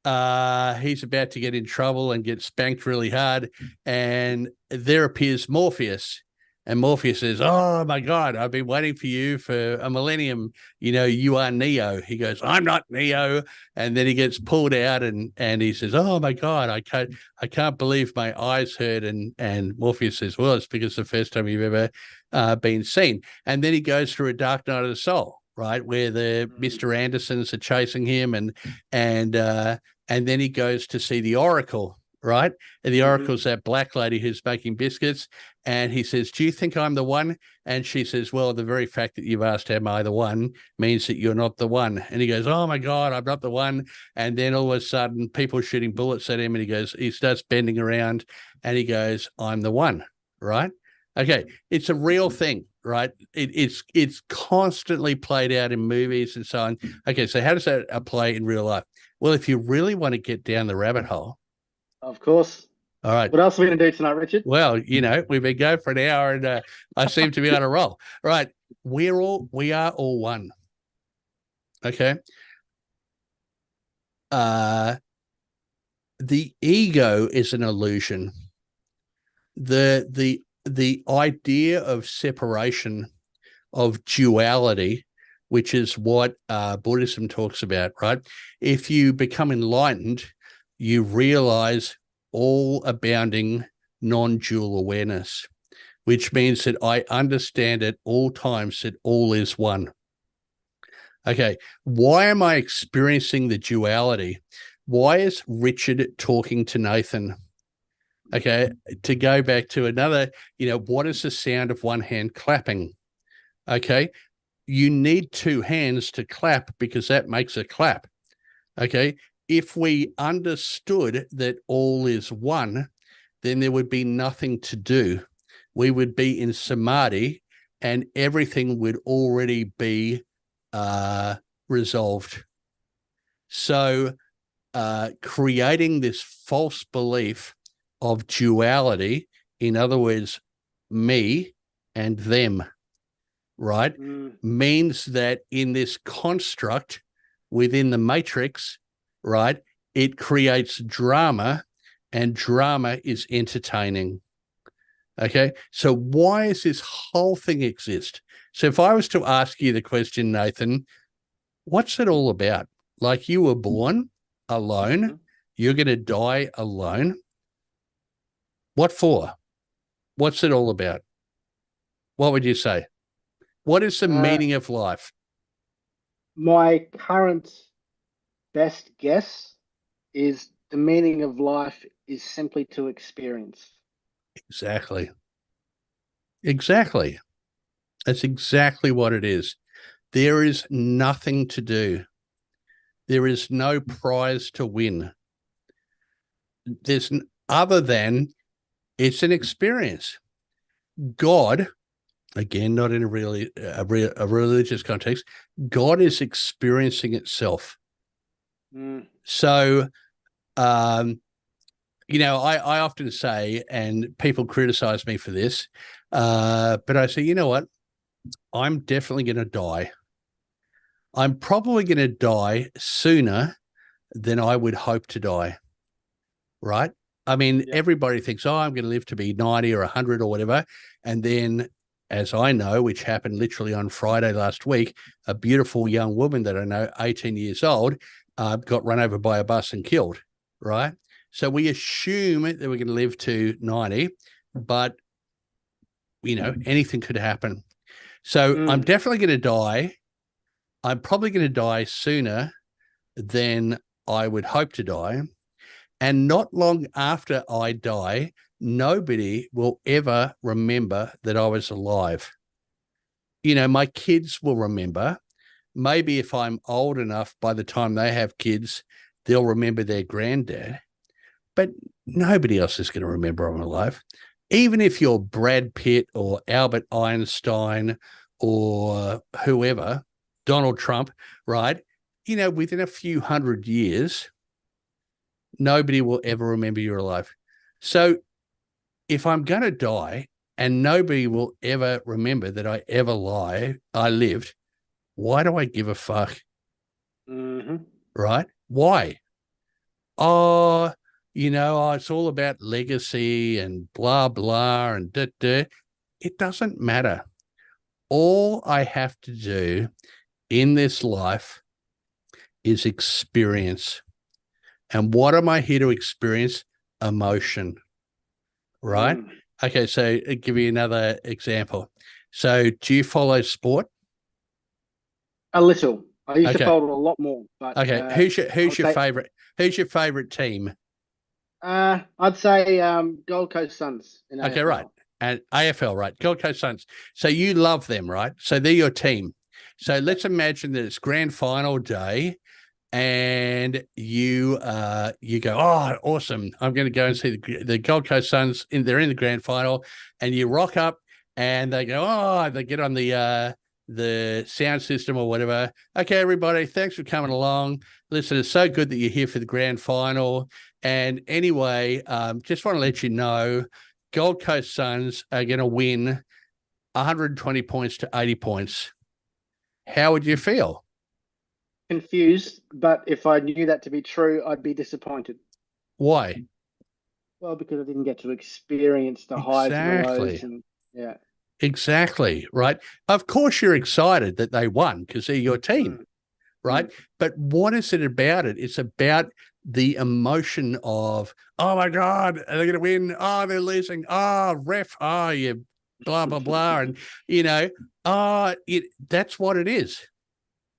He's about to get in trouble and get spanked really hard, and there appears Morpheus. And Morpheus says, "Oh, my God, I've been waiting for you for a millennium. You are Neo." He goes, "I'm not Neo." And then he gets pulled out and he says, "Oh, my God, I can't believe my eyes hurt." And Morpheus says, "Well, it's because it's the first time you've ever been seen." And then he goes through a Dark Night of the Soul, right, where the Mr. Andersons are chasing him. And then he goes to see the Oracle, right? And the Oracle's that black lady who's making biscuits. And he says, "Do you think I'm the one?" And she says, "Well, the very fact that you've asked, am I the one, means that you're not the one." And he goes, "Oh, my God, I'm not the one." And then all of a sudden, people are shooting bullets at him. And he starts bending around and he goes, "I'm the one," right? Okay, it's a real thing, right? It's constantly played out in movies and so on. Okay, so how does that apply in real life? Well, if you really want to get down the rabbit hole. Of course. All right. What else are we going to do tonight, Richard? Well, we've been going for an hour and I seem to be on a roll. Right. We are all one. Okay. The ego is an illusion. The idea of separation, of duality, which is what Buddhism talks about, right? If you become enlightened, you realize all abounding non-dual awareness, which means that I understand at all times that all is one. Okay, why am I experiencing the duality? Why is Richard talking to Nathan? Okay, to go back to another, what is the sound of one hand clapping? Okay, you need two hands to clap because that makes a clap. Okay, if we understood that all is one, then there would be nothing to do. We would be in samadhi and everything would already be resolved. So creating this false belief of duality, in other words, me and them, right, means that in this construct within the matrix, right, it creates drama, and drama is entertaining. Okay, so why does this whole thing exist? So if I was to ask you the question, Nathan, what's it all about? Like, you were born alone, you're going to die alone. What for? What's it all about? What would you say? What is the meaning of life? My current best guess is the meaning of life is simply to experience. Exactly. Exactly. That's exactly what it is. There is nothing to do. There is no prize to win. There's other than it's an experience. God, again, not in a really a religious context, God is experiencing itself. So, I often say, and people criticize me for this, but I say, you know what? I'm definitely going to die. I'm probably going to die sooner than I would hope to die. Right? I mean, everybody thinks, oh, I'm going to live to be 90 or 100 or whatever. And then, as I know, which happened literally on Friday last week, a beautiful young woman that I know, 18 years old, got run over by a bus and killed. Right? So we assume that we're going to live to 90, but, anything could happen. So I'm definitely going to die. I'm probably going to die sooner than I would hope to die. And not long after I die, nobody will ever remember that I was alive. My kids will remember. Maybe if I'm old enough, by the time they have kids, they'll remember their granddad. But nobody else is going to remember I'm alive. Even if you're Brad Pitt or Albert Einstein or whoever, Donald Trump, right? Within a few hundred years, nobody will ever remember you're alive. So if I'm going to die and nobody will ever remember that I lived, why do I give a fuck? Right? Why? Oh, it's all about legacy and blah, blah, and da. It doesn't matter. All I have to do in this life is experience. And what am I here to experience? Emotion, right? Okay, so I'll give you another example. So do you follow sport? A little. I used to follow it a lot more. But okay, who's your favorite? Who's your favorite team? I'd say Gold Coast Suns in AFL. Okay, right. And AFL, right? Gold Coast Suns. So you love them, right? So they're your team. So let's imagine that it's grand final day and you go, oh, awesome. I'm going to go and see the Gold Coast Suns. They're in the grand final, and you rock up and they go, oh, they get on the sound system or whatever. Okay, everybody, thanks for coming along. Listen, it's so good that you're here for the grand final. And anyway, just want to let you know, Gold Coast Suns are going to win 120 points to 80 points. How would you feel? Confused, but if I knew that to be true, I'd be disappointed. Why? Well, because I didn't get to experience the highs and the lows. And, Exactly, right? Of course you're excited that they won because they're your team, right? But what is it about it? It's about the emotion of, oh my God, are they going to win? Oh, they're losing. Oh, ref. Oh, you blah, blah, blah. And, that's what it is,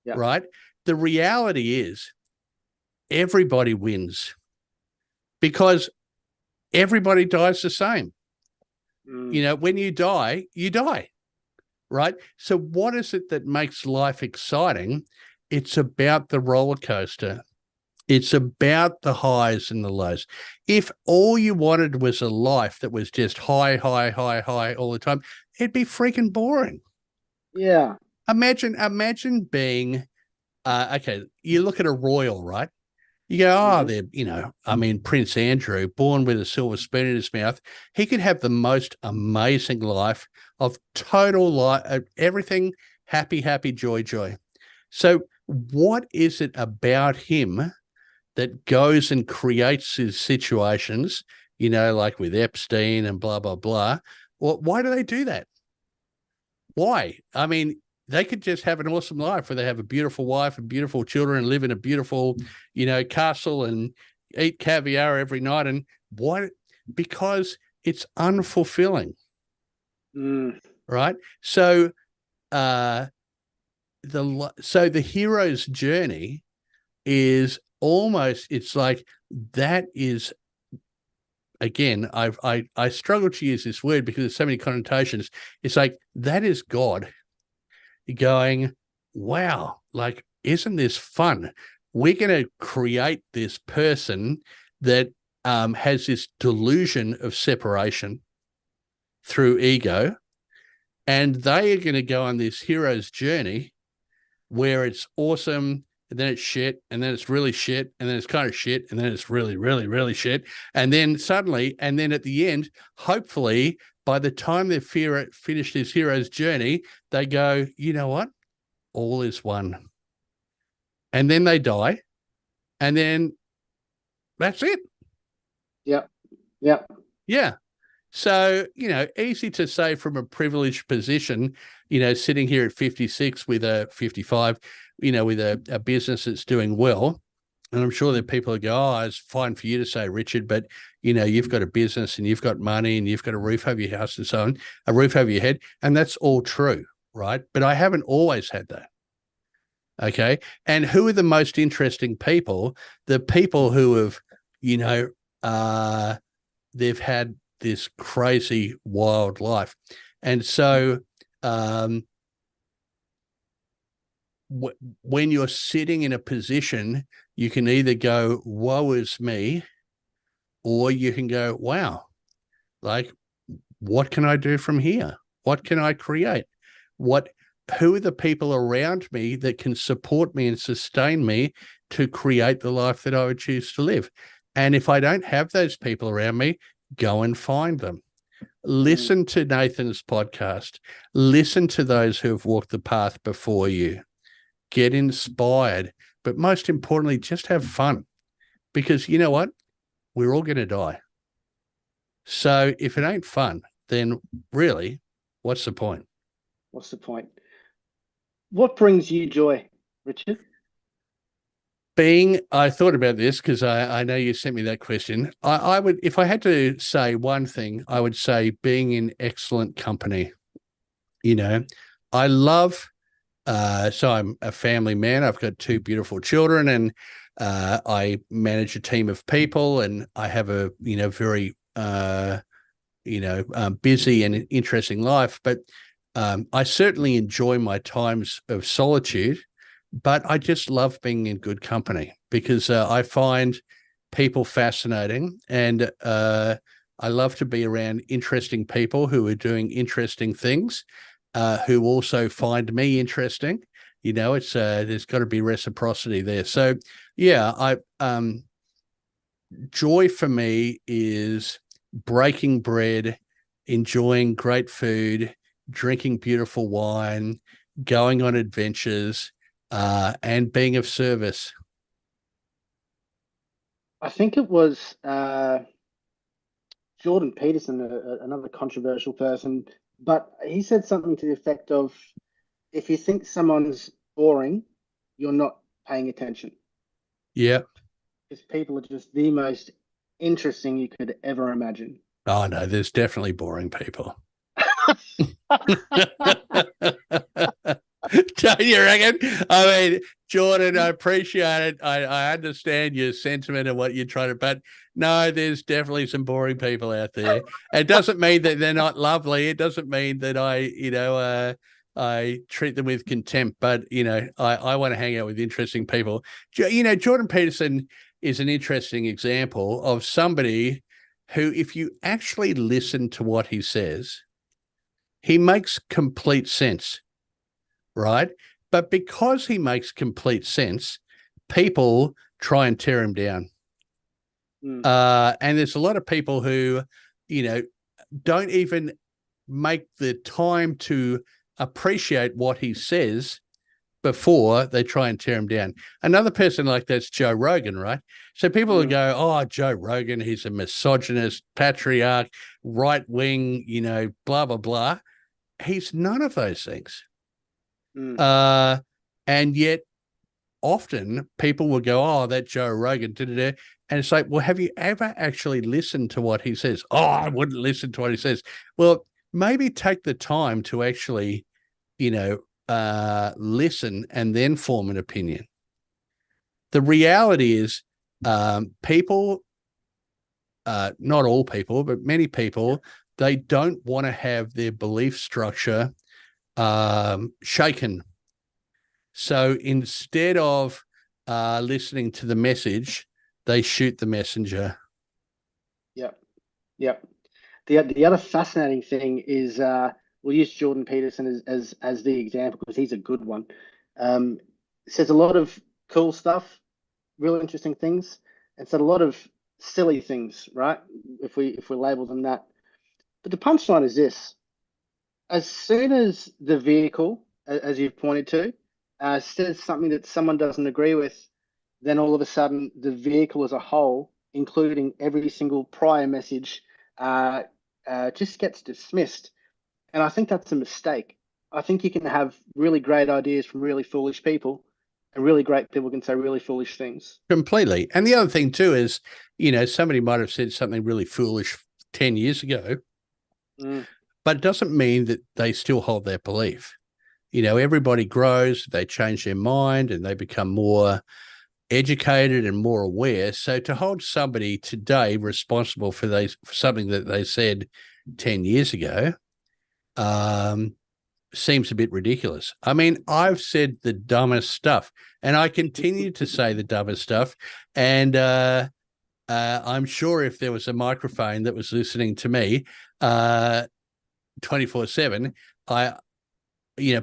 right? The reality is everybody wins because everybody dies the same. When you die, right? So what is it that makes life exciting? It's about the roller coaster. It's about the highs and the lows. If all you wanted was a life that was just high, high, high, high all the time, it'd be freaking boring. Yeah. Imagine being, okay, you look at a royal, right? You go, oh, they're, Prince Andrew, born with a silver spoon in his mouth, he could have the most amazing life of total life, everything happy, happy, joy, joy. So what is it about him that goes and creates his situations, like with Epstein and blah, blah, blah? Well, why do they do that? Why? They could just have an awesome life where they have a beautiful wife and beautiful children and live in a beautiful, castle and eat caviar every night. And why? Because it's unfulfilling. Right? So the hero's journey is almost, it's like that is again, I struggle to use this word because there's so many connotations. It's like, that is God going, wow, like, isn't this fun? We're going to create this person that has this delusion of separation through ego, and they are going to go on this hero's journey where it's awesome, and then it's shit, and then it's really shit, and then it's kind of shit, and then it's really, really, really shit. And then suddenly, and then at the end, hopefully, by the time they've finished this hero's journey, they go, you know what? All is one. And then they die, and then that's it. Yep. Yep. Yeah. So, easy to say from a privileged position, sitting here at 56 with a 55, with a business that's doing well. And I'm sure that people go, oh, it's fine for you to say, Richard, but, you've got a business and you've got money and you've got a roof over your house and so on, a roof over your head. And that's all true, right? But I haven't always had that. Okay. And who are the most interesting people? The people who have, they've had this crazy, wild life. And so when you're sitting in a position, you can either go, woe is me, or you can go, wow, like, what can I do from here? What can I create? Who are the people around me that can support me and sustain me to create the life that I would choose to live? And if I don't have those people around me, go and find them. Listen to Nathan's podcast. Listen to those who have walked the path before you. Get inspired. But most importantly, just have fun. Because you know what? We're all going to die. So if it ain't fun, then really, what's the point? What's the point? What brings you joy, Richard? I thought about this because I know you sent me that question. I would, if I had to say one thing, I would say being in excellent company. I love, so I'm a family man. I've got 2 beautiful children, and I manage a team of people, and I have a, very, busy and interesting life. But I certainly enjoy my times of solitude. But I just love being in good company because I find people fascinating, and I love to be around interesting people who are doing interesting things, who also find me interesting. It's there's got to be reciprocity there. So, yeah, joy for me is breaking bread, enjoying great food, drinking beautiful wine, going on adventures, and being of service. I think it was Jordan Peterson, another controversial person, but he said something to the effect of, if you think someone's boring, you're not paying attention. Yeah. Because people are just the most interesting you could ever imagine. Oh, no, there's definitely boring people. Don't you reckon? I mean, Jordan, I appreciate it. I understand your sentiment and what you're trying to, but no, there's definitely some boring people out there. It doesn't mean that they're not lovely. It doesn't mean that I treat them with contempt, but, I want to hang out with interesting people. Jordan Peterson is an interesting example of somebody who, if you actually listen to what he says, he makes complete sense. Right? But because he makes complete sense, people try and tear him down. And there's a lot of people who, don't even make the time to appreciate what he says before they try and tear him down. Another person like that's Joe Rogan, right? So people will go, oh, Joe Rogan, he's a misogynist, patriarch, right wing, blah, blah, blah. He's none of those things. And yet often people will go, oh, that Joe Rogan, and it's like, well, have you ever actually listened to what he says? Oh, I wouldn't listen to what he says. Well, maybe take the time to actually, listen and then form an opinion. The reality is, people not all people, but many people, they don't want to have their belief structure shaken. So instead of listening to the message, they shoot the messenger. Yep. Yep. The other fascinating thing is we'll use Jordan Peterson as the example because he's a good one. Says a lot of cool stuff, real interesting things, and said a lot of silly things, right? If we label them that. But the punchline is this: as soon as the vehicle, as you've pointed to, says something that someone doesn't agree with, then all of a sudden the vehicle as a whole, including every single prior message, just gets dismissed. And I think that's a mistake. I think you can have really great ideas from really foolish people, and really great people can say really foolish things. Completely. And the other thing too is, somebody might have said something really foolish 10 years ago, but it doesn't mean that they still hold that belief. Everybody grows, they change their mind, and they become more educated and more aware. So to hold somebody today responsible for something that they said 10 years ago seems a bit ridiculous. I mean, I've said the dumbest stuff, and I continue to say the dumbest stuff. And I'm sure if there was a microphone that was listening to me 24/7,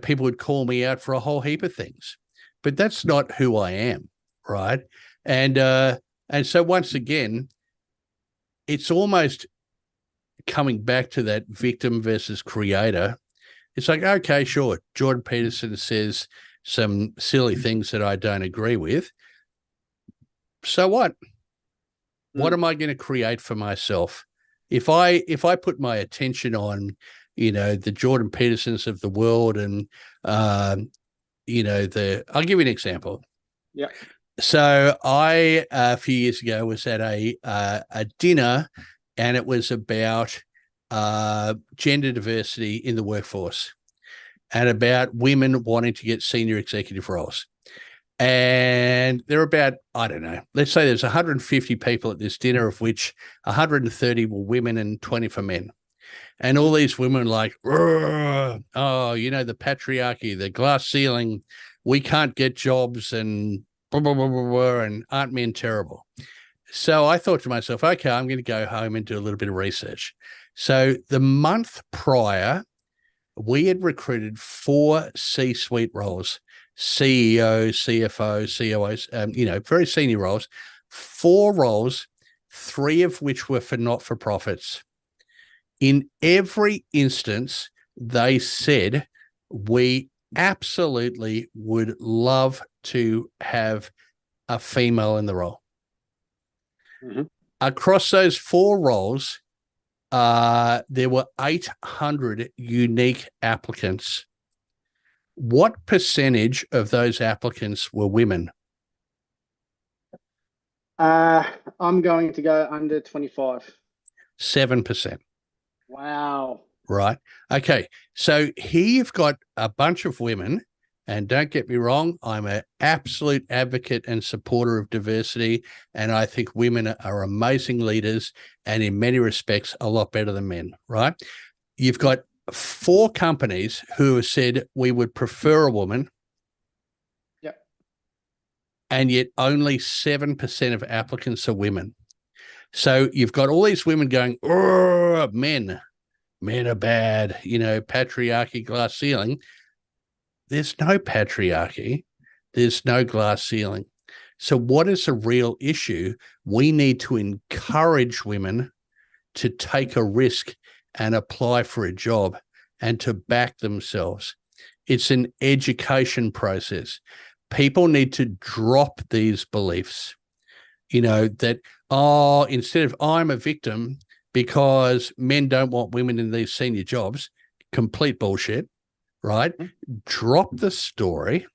people would call me out for a whole heap of things. But that's not who I am, right? And so once again, it's almost coming back to that victim versus creator. It's like, okay, sure, Jordan Peterson says some silly things that I don't agree with. So what? What am I going to create for myself? If I put my attention on, the Jordan Petersons of the world and, I'll give you an example. Yeah. So I, a few years ago, was at a dinner, and it was about gender diversity in the workforce and about women wanting to get senior executive roles. And there are about, I don't know, let's say there's 150 people at this dinner, of which 130 were women and 20 for men. And all these women are like, the patriarchy, the glass ceiling, we can't get jobs, and blah, blah, blah, blah, blah, and aren't men terrible? So I thought to myself, okay, I'm going to go home and do a little bit of research. So the month prior, we had recruited 4 C-suite roles, CEO, CFO, COOs, very senior roles, 4 roles, 3 of which were for not-for-profits. In every instance, they said, we absolutely would love to have a female in the role. Mm-hmm. Across those 4 roles, there were 800 unique applicants. What percentage of those applicants were women? I'm going to go under 25. 7%. Wow. Right. Okay. So here you've got a bunch of women, and don't get me wrong, I'm an absolute advocate and supporter of diversity, and I think women are amazing leaders and in many respects a lot better than men, right? You've got 4 companies who have said we would prefer a woman. Yep. And yet only 7% of applicants are women. So you've got all these women going, oh, men are bad, patriarchy, glass ceiling. There's no patriarchy. There's no glass ceiling. So what is a real issue? We need to encourage women to take a risk and apply for a job and to back themselves. It's an education process. People need to drop these beliefs, that, instead of I'm a victim because men don't want women in these senior jobs, complete bullshit, right? Mm-hmm. Drop the story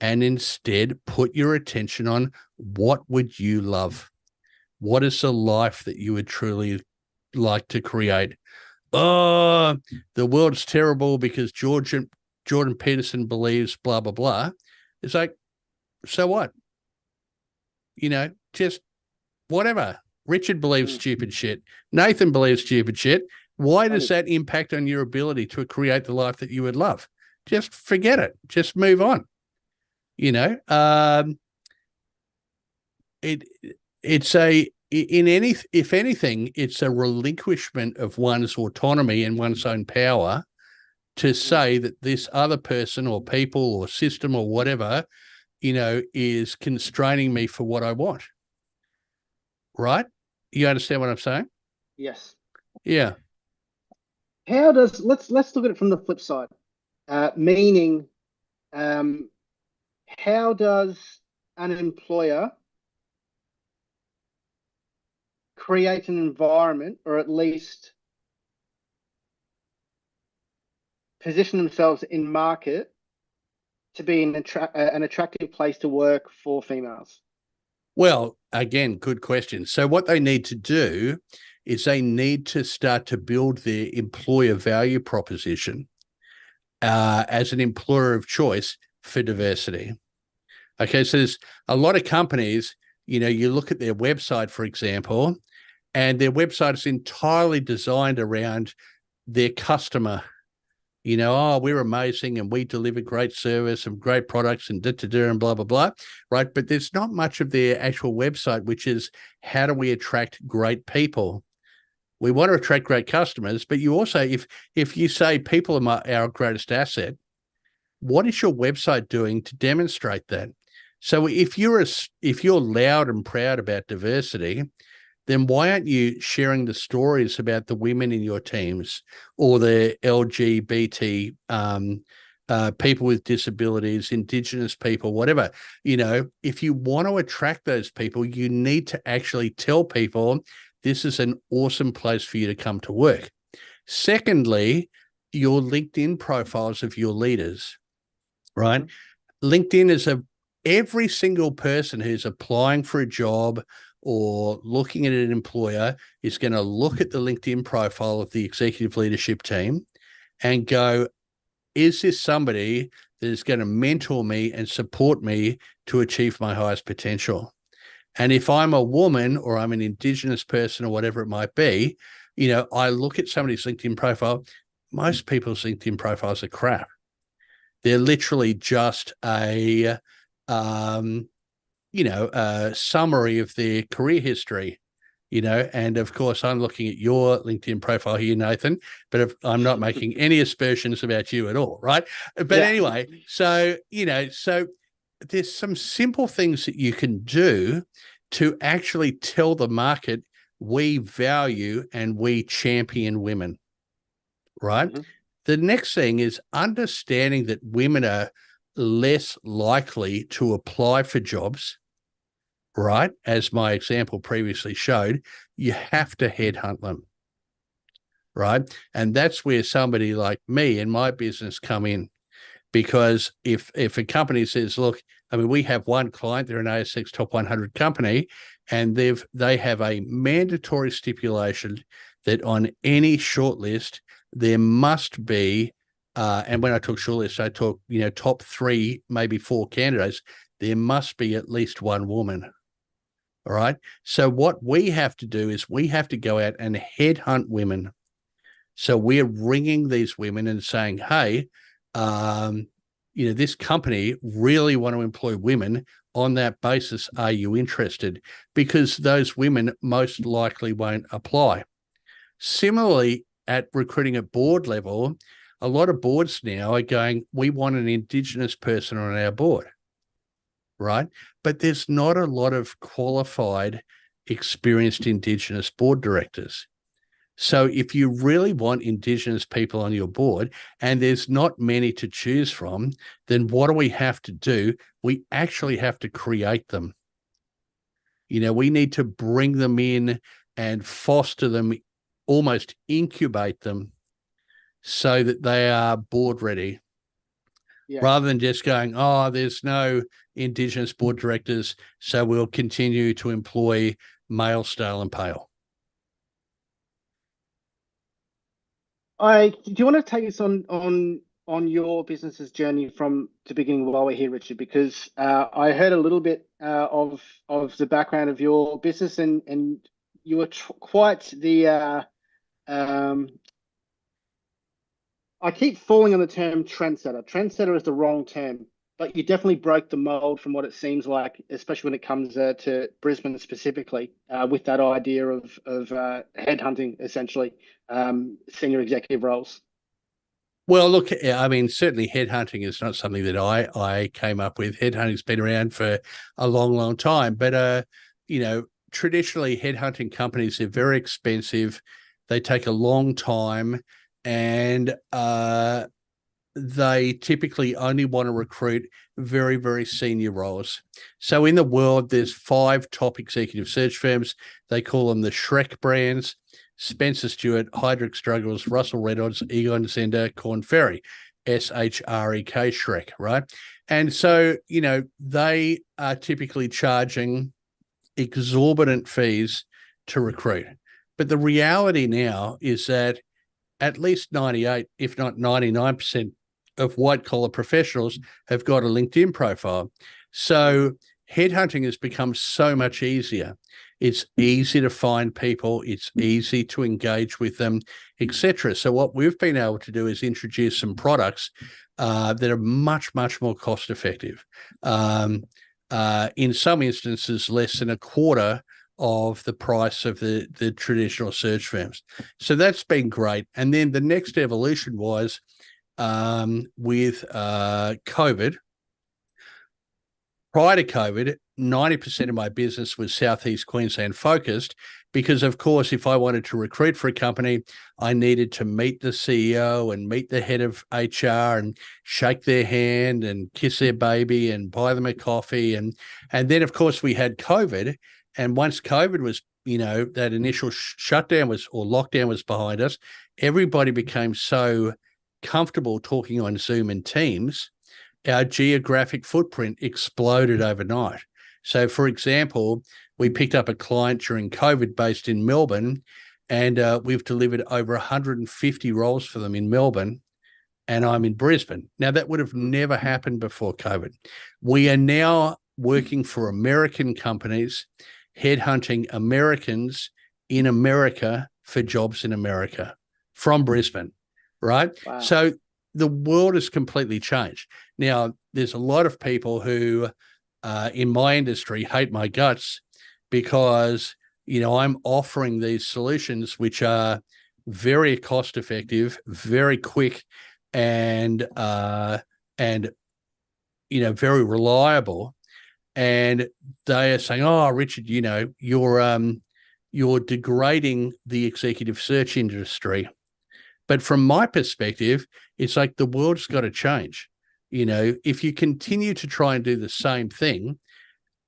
and instead put your attention on what would you love? What is the life that you would truly like to create? Oh, the world's terrible because Jordan Peterson believes blah, blah, blah. It's like, so what? Just whatever, Richard believes stupid shit. Nathan believes stupid shit. Why does Funny. that impact on your ability to create the life that you would love? Just forget it. Just move on. You know, it's a if anything, it's a relinquishment of one's autonomy and one's own power to say that this other person or people or system or whatever, you know, is constraining me for what I want. Right? You understand what I'm saying? Yes. Yeah. How does let's look at it from the flip side. Meaning, how does an employer create an environment, or at least position themselves in market to be an attractive place to work for females? Well, again, good question. So what they need to do is they need to start to build their employer value proposition as an employer of choice for diversity. Okay, so there's a lot of companies, you know, you look at their website, for example, and their website is entirely designed around their customer. You know, oh, we're amazing and we deliver great service and great products and and blah, blah, blah, right? But there's not much of their actual website, which is how do we attract great people? We want to attract great customers, but you also, if you say people are our greatest asset, what is your website doing to demonstrate that? So if you're loud and proud about diversity, then why aren't you sharing the stories about the women in your teams or the LGBT people with disabilities, Indigenous people, whatever? You know, if you want to attract those people, you need to actually tell people this is an awesome place for you to come to work. Secondly, your LinkedIn profiles of your leaders, right? LinkedIn is every single person who's applying for a job or looking at an employer is going to look at the LinkedIn profile of the executive leadership team and go, is this somebody that is going to mentor me and support me to achieve my highest potential? And if I'm a woman or I'm an Indigenous person or whatever it might be, you know, I look at somebody's LinkedIn profile. Most people's LinkedIn profiles are crap. They're literally just a summary of their career history, you know, and of course I'm looking at your LinkedIn profile here, Nathan, but I'm not making any aspersions about you at all, right? But anyway, so, you know, so there's some simple things that you can do to actually tell the market we value and we champion women, right? The next thing is understanding that women are less likely to apply for jobs, right? As my example previously showed, you have to headhunt them, right? And that's where somebody like me and my business come in. Because if a company says, look, I mean, we have one client, they're an ASX top 100 company, and they have a mandatory stipulation that on any shortlist, there must be, and when I talk shortlist, I talk, you know, top 3, maybe 4 candidates, there must be at least one woman. All right. So what we have to do is we have to go out and headhunt women. So we're ringing these women and saying, hey, you know, this company really want to employ women. On that basis, are you interested? Because those women most likely won't apply. Similarly, at recruiting at board level, a lot of boards now are going, we want an Indigenous person on our board, right? But there's not a lot of qualified, experienced Indigenous board directors. So if you really want Indigenous people on your board and there's not many to choose from, then what do we have to do? We actually have to create them. You know, we need to bring them in and foster them, almost incubate them so that they are board ready. Yeah. Rather than just going, oh, there's no Indigenous board directors, so we'll continue to employ male, stale and pale. Do you want to take us on your business's journey from the beginning while we're here, Richard? Because I heard a little bit of the background of your business and you were quite the I keep falling on the term trendsetter. Trendsetter is the wrong term, but you definitely broke the mold from what it seems like, especially when it comes to Brisbane specifically, with that idea of headhunting, essentially, senior executive roles. Well, look, I mean, certainly headhunting is not something that I came up with. Headhunting's been around for a long, long time, but traditionally headhunting companies are very expensive. They take a long time, and they typically only want to recruit very, very senior roles. So in the world, there's 5 top executive search firms. They call them the Shrek brands: Spencer Stewart, Heidrick Struggles, Russell Reynolds, Egon Zehnder, Korn Ferry, SHREK, Shrek, right? And so, they are typically charging exorbitant fees to recruit. But the reality now is that at least 98, if not 99% of white collar professionals have got a LinkedIn profile. So headhunting has become so much easier. It's easy to find people. It's easy to engage with them, etc. So what we've been able to do is introduce some products that are much, much more cost effective. In some instances, less than a quarter of the price of the traditional search firms. So that's been great. And then the next evolution was with COVID. Prior to COVID, 90% of my business was Southeast Queensland focused because, of course, if I wanted to recruit for a company, I needed to meet the CEO and meet the head of HR and shake their hand and kiss their baby and buy them a coffee. And then, of course, we had COVID. And once COVID was, that initial shutdown or lockdown was behind us, everybody became so comfortable talking on Zoom and Teams, our geographic footprint exploded overnight. So, for example, we picked up a client during COVID based in Melbourne, and we've delivered over 150 roles for them in Melbourne, and I'm in Brisbane. Now, that would have never happened before COVID. We are now working for American companies, headhunting Americans in America for jobs in America from Brisbane, right? Wow. So the world has completely changed. Now, there's a lot of people who in my industry hate my guts because, I'm offering these solutions which are very cost effective, very quick, and very reliable. And they are saying, "Oh, Richard, you're degrading the executive search industry." But from my perspective, it's like the world's got to change. If you continue to try and do the same thing,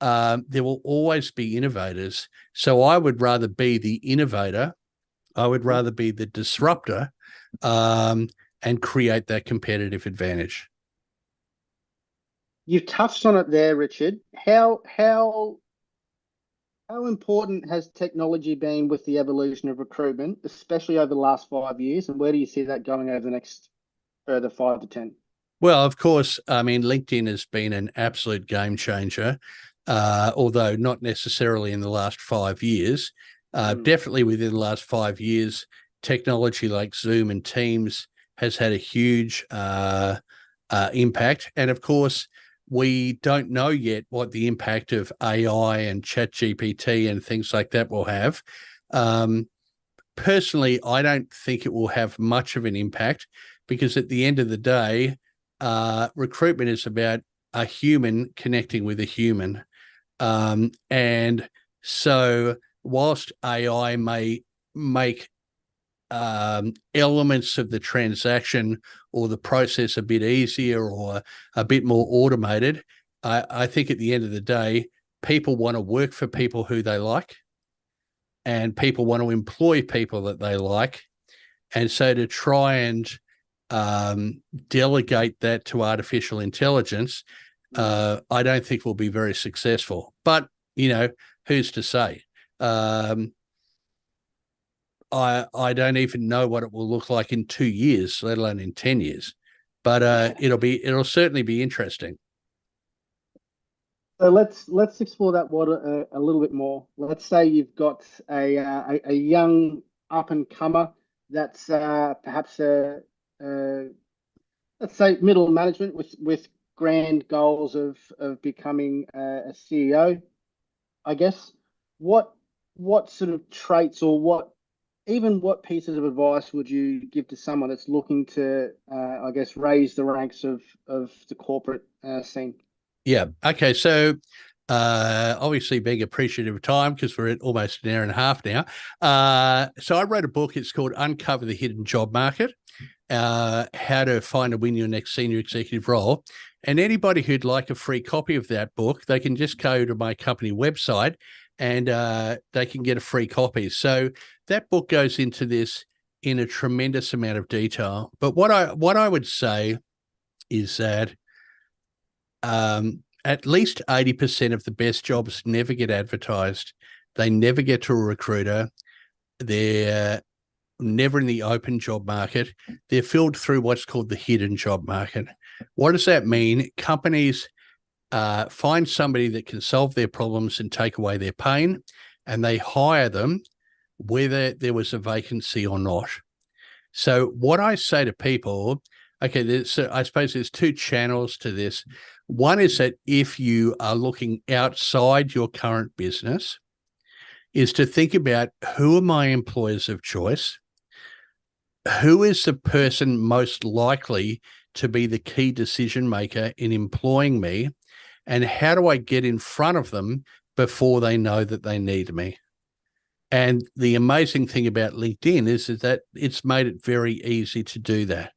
there will always be innovators. So I would rather be the innovator. I would rather be the disruptor, and create that competitive advantage. You've touched on it there, Richard. How important has technology been with the evolution of recruitment, especially over the last 5 years? And where do you see that going over the next further 5 to 10? Well, of course, I mean, LinkedIn has been an absolute game changer, although not necessarily in the last 5 years. Definitely within the last 5 years, technology like Zoom and Teams has had a huge impact. And of course, we don't know yet what the impact of AI and ChatGPT and things like that will have. Personally, I don't think it will have much of an impact because at the end of the day, recruitment is about a human connecting with a human. And so whilst AI may make elements of the transaction or the process a bit easier or a bit more automated, I think at the end of the day, people want to work for people who they like, and people want to employ people that they like. And so to try and delegate that to artificial intelligence, I don't think will be very successful. But, who's to say? I don't even know what it will look like in 2 years, let alone in 10 years. But it'll certainly be interesting. So let's explore that water a little bit more. Let's say you've got a young up and comer that's perhaps a let's say middle management with grand goals of becoming a CEO. I guess what what sort of traits or what pieces of advice would you give to someone that's looking to I guess raise the ranks of the corporate scene? Yeah. Okay. So, obviously, being appreciative of time because we're at almost an hour and a half now. So, I wrote a book. It's called Uncover the Hidden Job Market, How to Find and Win Your Next Senior Executive Role. And anybody who'd like a free copy of that book, they can just go to my company website and they can get a free copy. So, that book goes into this in a tremendous amount of detail. But what I would say is that at least 80% of the best jobs never get advertised. They never get to a recruiter. They're never in the open job market. They're filled through what's called the hidden job market. What does that mean? Companies find somebody that can solve their problems and take away their pain, and they hire them whether there was a vacancy or not. So what I say to people, okay, I suppose there's two channels to this. One is that if you are looking outside your current business, is to think about who are my employers of choice? Who is the person most likely to be the key decision maker in employing me? And how do I get in front of them before they know that they need me? And the amazing thing about LinkedIn is that it's made it very easy to do that.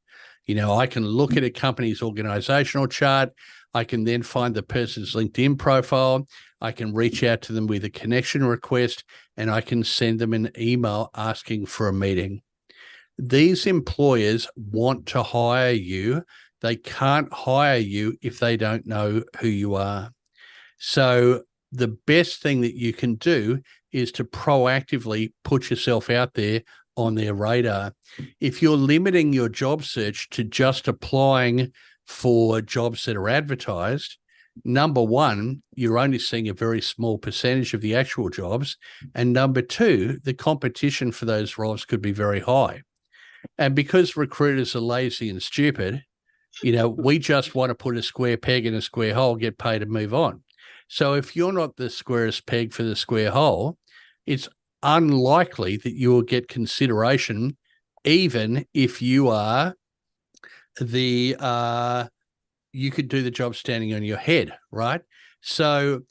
You know, I can look at a company's organizational chart. I can then find the person's LinkedIn profile. I can reach out to them with a connection request, and I can send them an email asking for a meeting. These employers want to hire you. They can't hire you if they don't know who you are. So the best thing that you can do is to proactively put yourself out there on their radar. If you're limiting your job search to just applying for jobs that are advertised, number one, you're only seeing a very small percentage of the actual jobs. And number two, the competition for those roles could be very high. And because recruiters are lazy and stupid, you know, we just want to put a square peg in a square hole, get paid and move on. So if you're not the squarest peg for the square hole, it's unlikely that you will get consideration, even if you are you could do the job standing on your head, right? So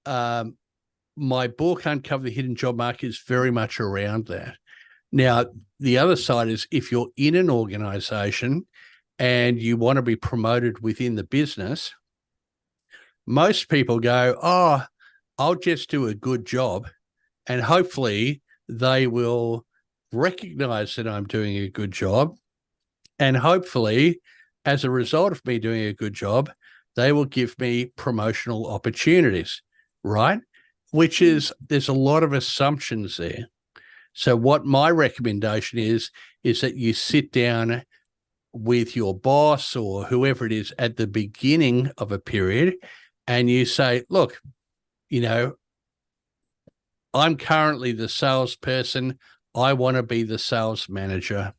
my book, Uncover the Hidden Job Market, is very much around that. Now, the other side is if you're in an organization and you want to be promoted within the business, most people go, oh, I'll just do a good job, and hopefully they will recognize that I'm doing a good job. And hopefully, as a result of me doing a good job, they will give me promotional opportunities, right? Which is, there's a lot of assumptions there. So what my recommendation is that you sit down with your boss or whoever it is at the beginning of a period and you say, look, you know, I'm currently the salesperson. I want to be the sales manager.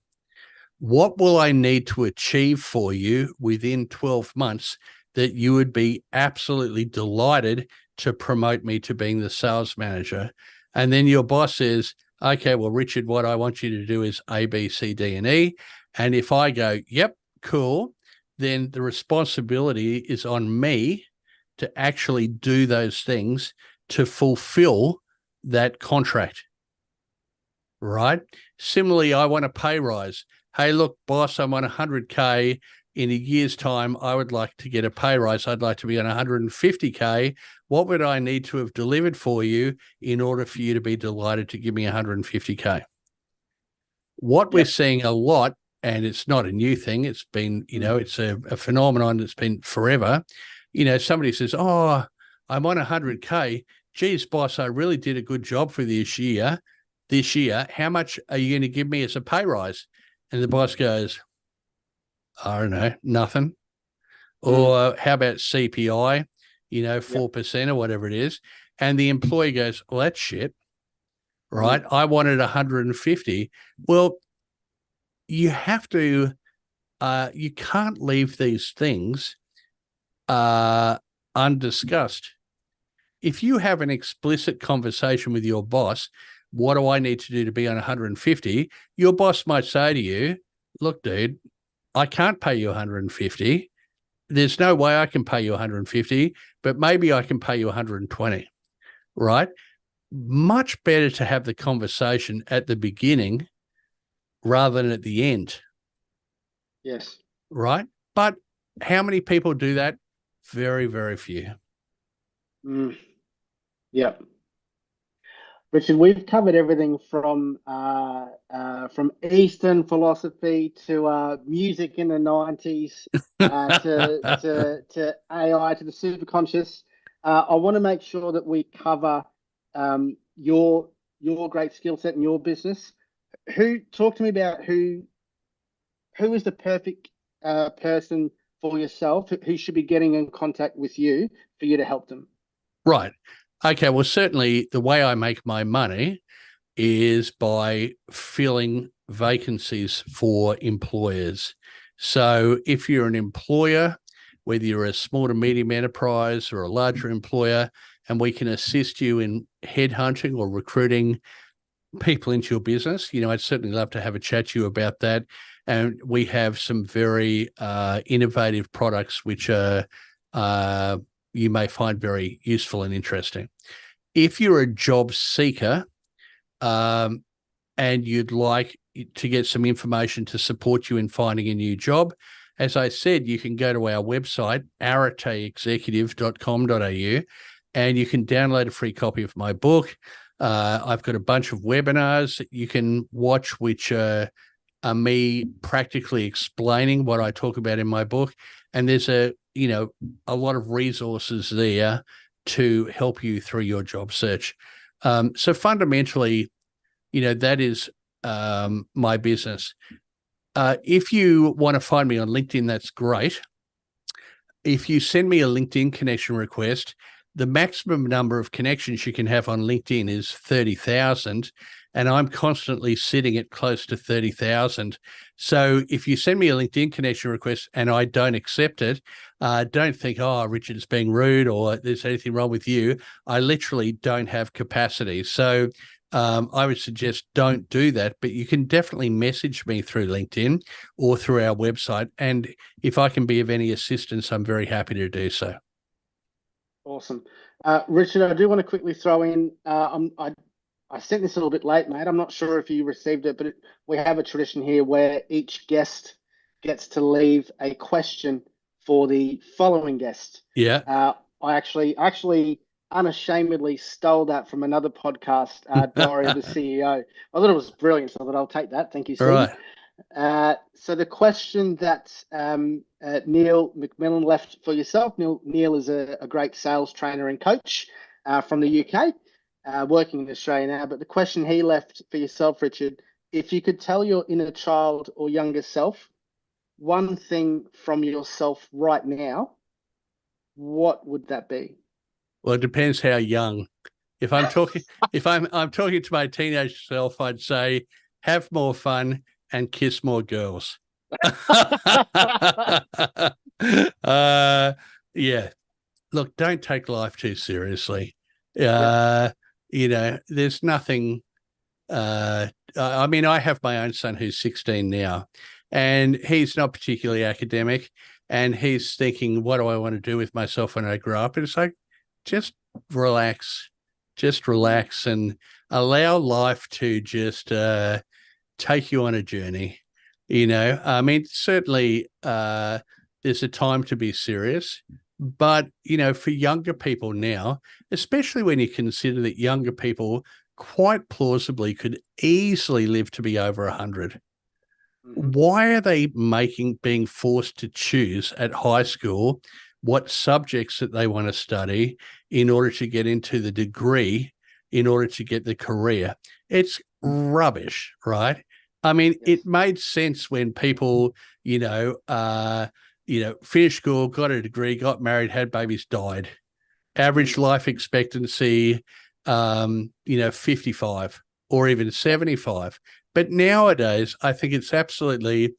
What will I need to achieve for you within 12 months that you would be absolutely delighted to promote me to being the sales manager? And then your boss says, okay, well, Richard, what I want you to do is A, B, C, D, and E. And if I go, yep, cool, then the responsibility is on me to actually do those things to fulfill that contract, right? Similarly, I want a pay rise. Hey, look, boss, I'm on 100K. In a year's time, I would like to get a pay rise. I'd like to be on 150K. What would I need to have delivered for you in order for you to be delighted to give me 150K? What we're seeing a lot, and it's not a new thing, it's been, you know, it's a phenomenon that's been forever. You know, somebody says, oh, I'm on 100K. Geez, boss, I really did a good job for this year. How much are you going to give me as a pay rise? And the boss goes, I don't know, nothing. Or how about CPI? 4% or whatever it is. And the employee goes, well, that's shit, right? I wanted 150. Well, you have to, you can't leave these things undiscussed. If you have an explicit conversation with your boss, what do I need to do to be on 150? Your boss might say to you, look, dude, I can't pay you 150. There's no way I can pay you 150, but maybe I can pay you 120, right? Much better to have the conversation at the beginning rather than at the end. Yes. Right? But how many people do that? Very, very few. Yeah. Richard, we've covered everything from Eastern philosophy to music in the 90s to AI to the superconscious. I want to make sure that we cover your great skill set in your business. Talk to me about who is the perfect person for yourself, who should be getting in contact with you for you to help them? Right. Okay. Well, certainly the way I make my money is by filling vacancies for employers. So if you're an employer, whether you're a small to medium enterprise or a larger employer, and we can assist you in headhunting or recruiting people into your business, I'd certainly love to have a chat to you about that. And we have some very innovative products which you may find very useful and interesting. If you're a job seeker and you'd like to get some information to support you in finding a new job, as I said, you can go to our website, areteexecutive.com.au, and you can download a free copy of my book. I've got a bunch of webinars that you can watch, which are me practically explaining what I talk about in my book. And there's a lot of resources there to help you through your job search. So fundamentally, that is my business. If you want to find me on LinkedIn, that's great. If you send me a LinkedIn connection request, the maximum number of connections you can have on LinkedIn is 30,000, and I'm constantly sitting at close to 30,000. So if you send me a LinkedIn connection request and I don't accept it, don't think, oh, Richard's being rude or there's anything wrong with you. I literally don't have capacity. So I would suggest don't do that, but you can definitely message me through LinkedIn or through our website. And if I can be of any assistance, I'm very happy to do so. Awesome. Richard, I do want to quickly throw in, I sent this a little bit late, mate. I'm not sure if you received it, but we have a tradition here where each guest gets to leave a question for the following guest. Yeah. I actually unashamedly stole that from another podcast, Diary of the CEO. I thought it was brilliant, so I thought I'll take that. Thank you, Steve. All right. So the question that Neil McMillan left for yourself, Neil is a great sales trainer and coach from the UK, working in Australia now. But the question he left for yourself, Richard, if you could tell your inner child or younger self one thing from yourself right now, what would that be? Well, it depends how young. If I'm talking, I'm talking to my teenage self, I'd say have more fun and kiss more girls. Yeah. Look, don't take life too seriously. There's nothing. I have my own son who's 16 now, and he's not particularly academic, and he's thinking, what do I want to do with myself when I grow up? And it's like, just relax and allow life to just take you on a journey. Certainly there's a time to be serious, but, for younger people now, especially when you consider that younger people quite plausibly could easily live to be over 100. Mm-hmm. Why are they being forced to choose at high school what subjects that they want to study in order to get into the degree, in order to get the career? It's rubbish, right? Yes. It made sense when people, finished school, got a degree, got married, had babies, died. average life expectancy, 55 or even 75. But nowadays, I think it's absolutely,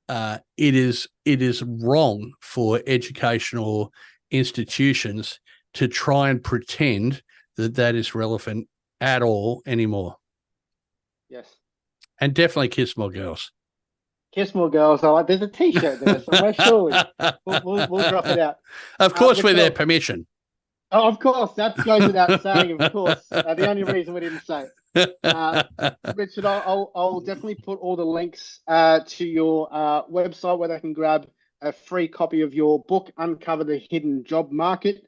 it is wrong for educational institutions to try and pretend that is relevant at all anymore. Yes. And definitely kiss more girls. Kiss more girls. There's a T-shirt there somewhere. Surely we'll drop it out. Of course, with their permission. Oh, of course. That goes without saying. Of course, the only reason we didn't say it. Richard, I'll definitely put all the links to your website where they can grab a free copy of your book, Uncover the Hidden Job Market.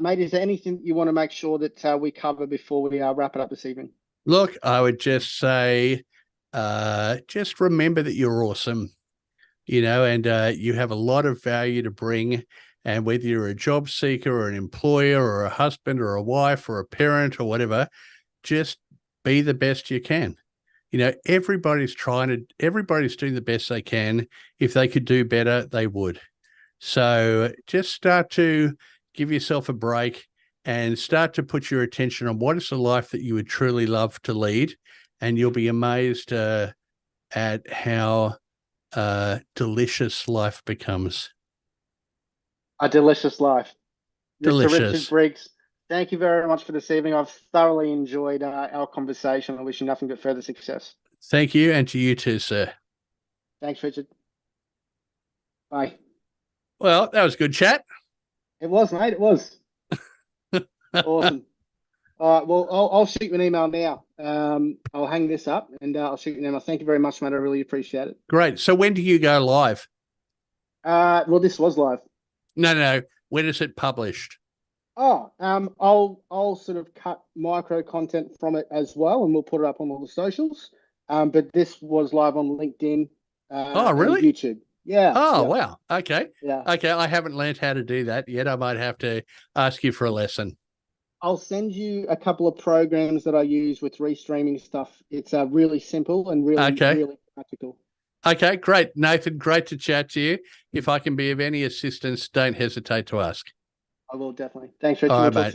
Mate, is there anything you want to make sure that we cover before we wrap it up this evening? Look, I would just say, just remember that you're awesome, and you have a lot of value to bring. And whether you're a job seeker or an employer or a husband or a wife or a parent or whatever, just be the best you can. Everybody's doing the best they can. If they could do better, they would. So just start to give yourself a break and start to put your attention on what is the life that you would truly love to lead. And you'll be amazed at how delicious life becomes. A delicious life. Delicious. Mr. Richard Briggs, thank you very much for this evening. I've thoroughly enjoyed our conversation. I wish you nothing but further success. Thank you, and to you too, sir. Thanks, Richard. Bye. Well, that was a good chat. It was, mate. It was. Awesome. All right. Well, I'll shoot you an email now. I'll hang this up and I'll shoot you an email. Thank you very much, mate. I really appreciate it. Great. So when do you go live? Well, this was live. No. When is it published? Oh, I'll sort of cut micro content from it as well, and we'll put it up on all the socials. But this was live on LinkedIn. Oh, really? And YouTube. Yeah. Oh, yeah. wow. Okay. Yeah. Okay. I haven't learned how to do that yet. I might have to ask you for a lesson. I'll send you a couple of programs that I use with restreaming stuff. It's really simple and really practical. Okay, great. Nathan, great to chat to you. If I can be of any assistance, don't hesitate to ask. I will definitely. Thanks, Richard. All right, mate.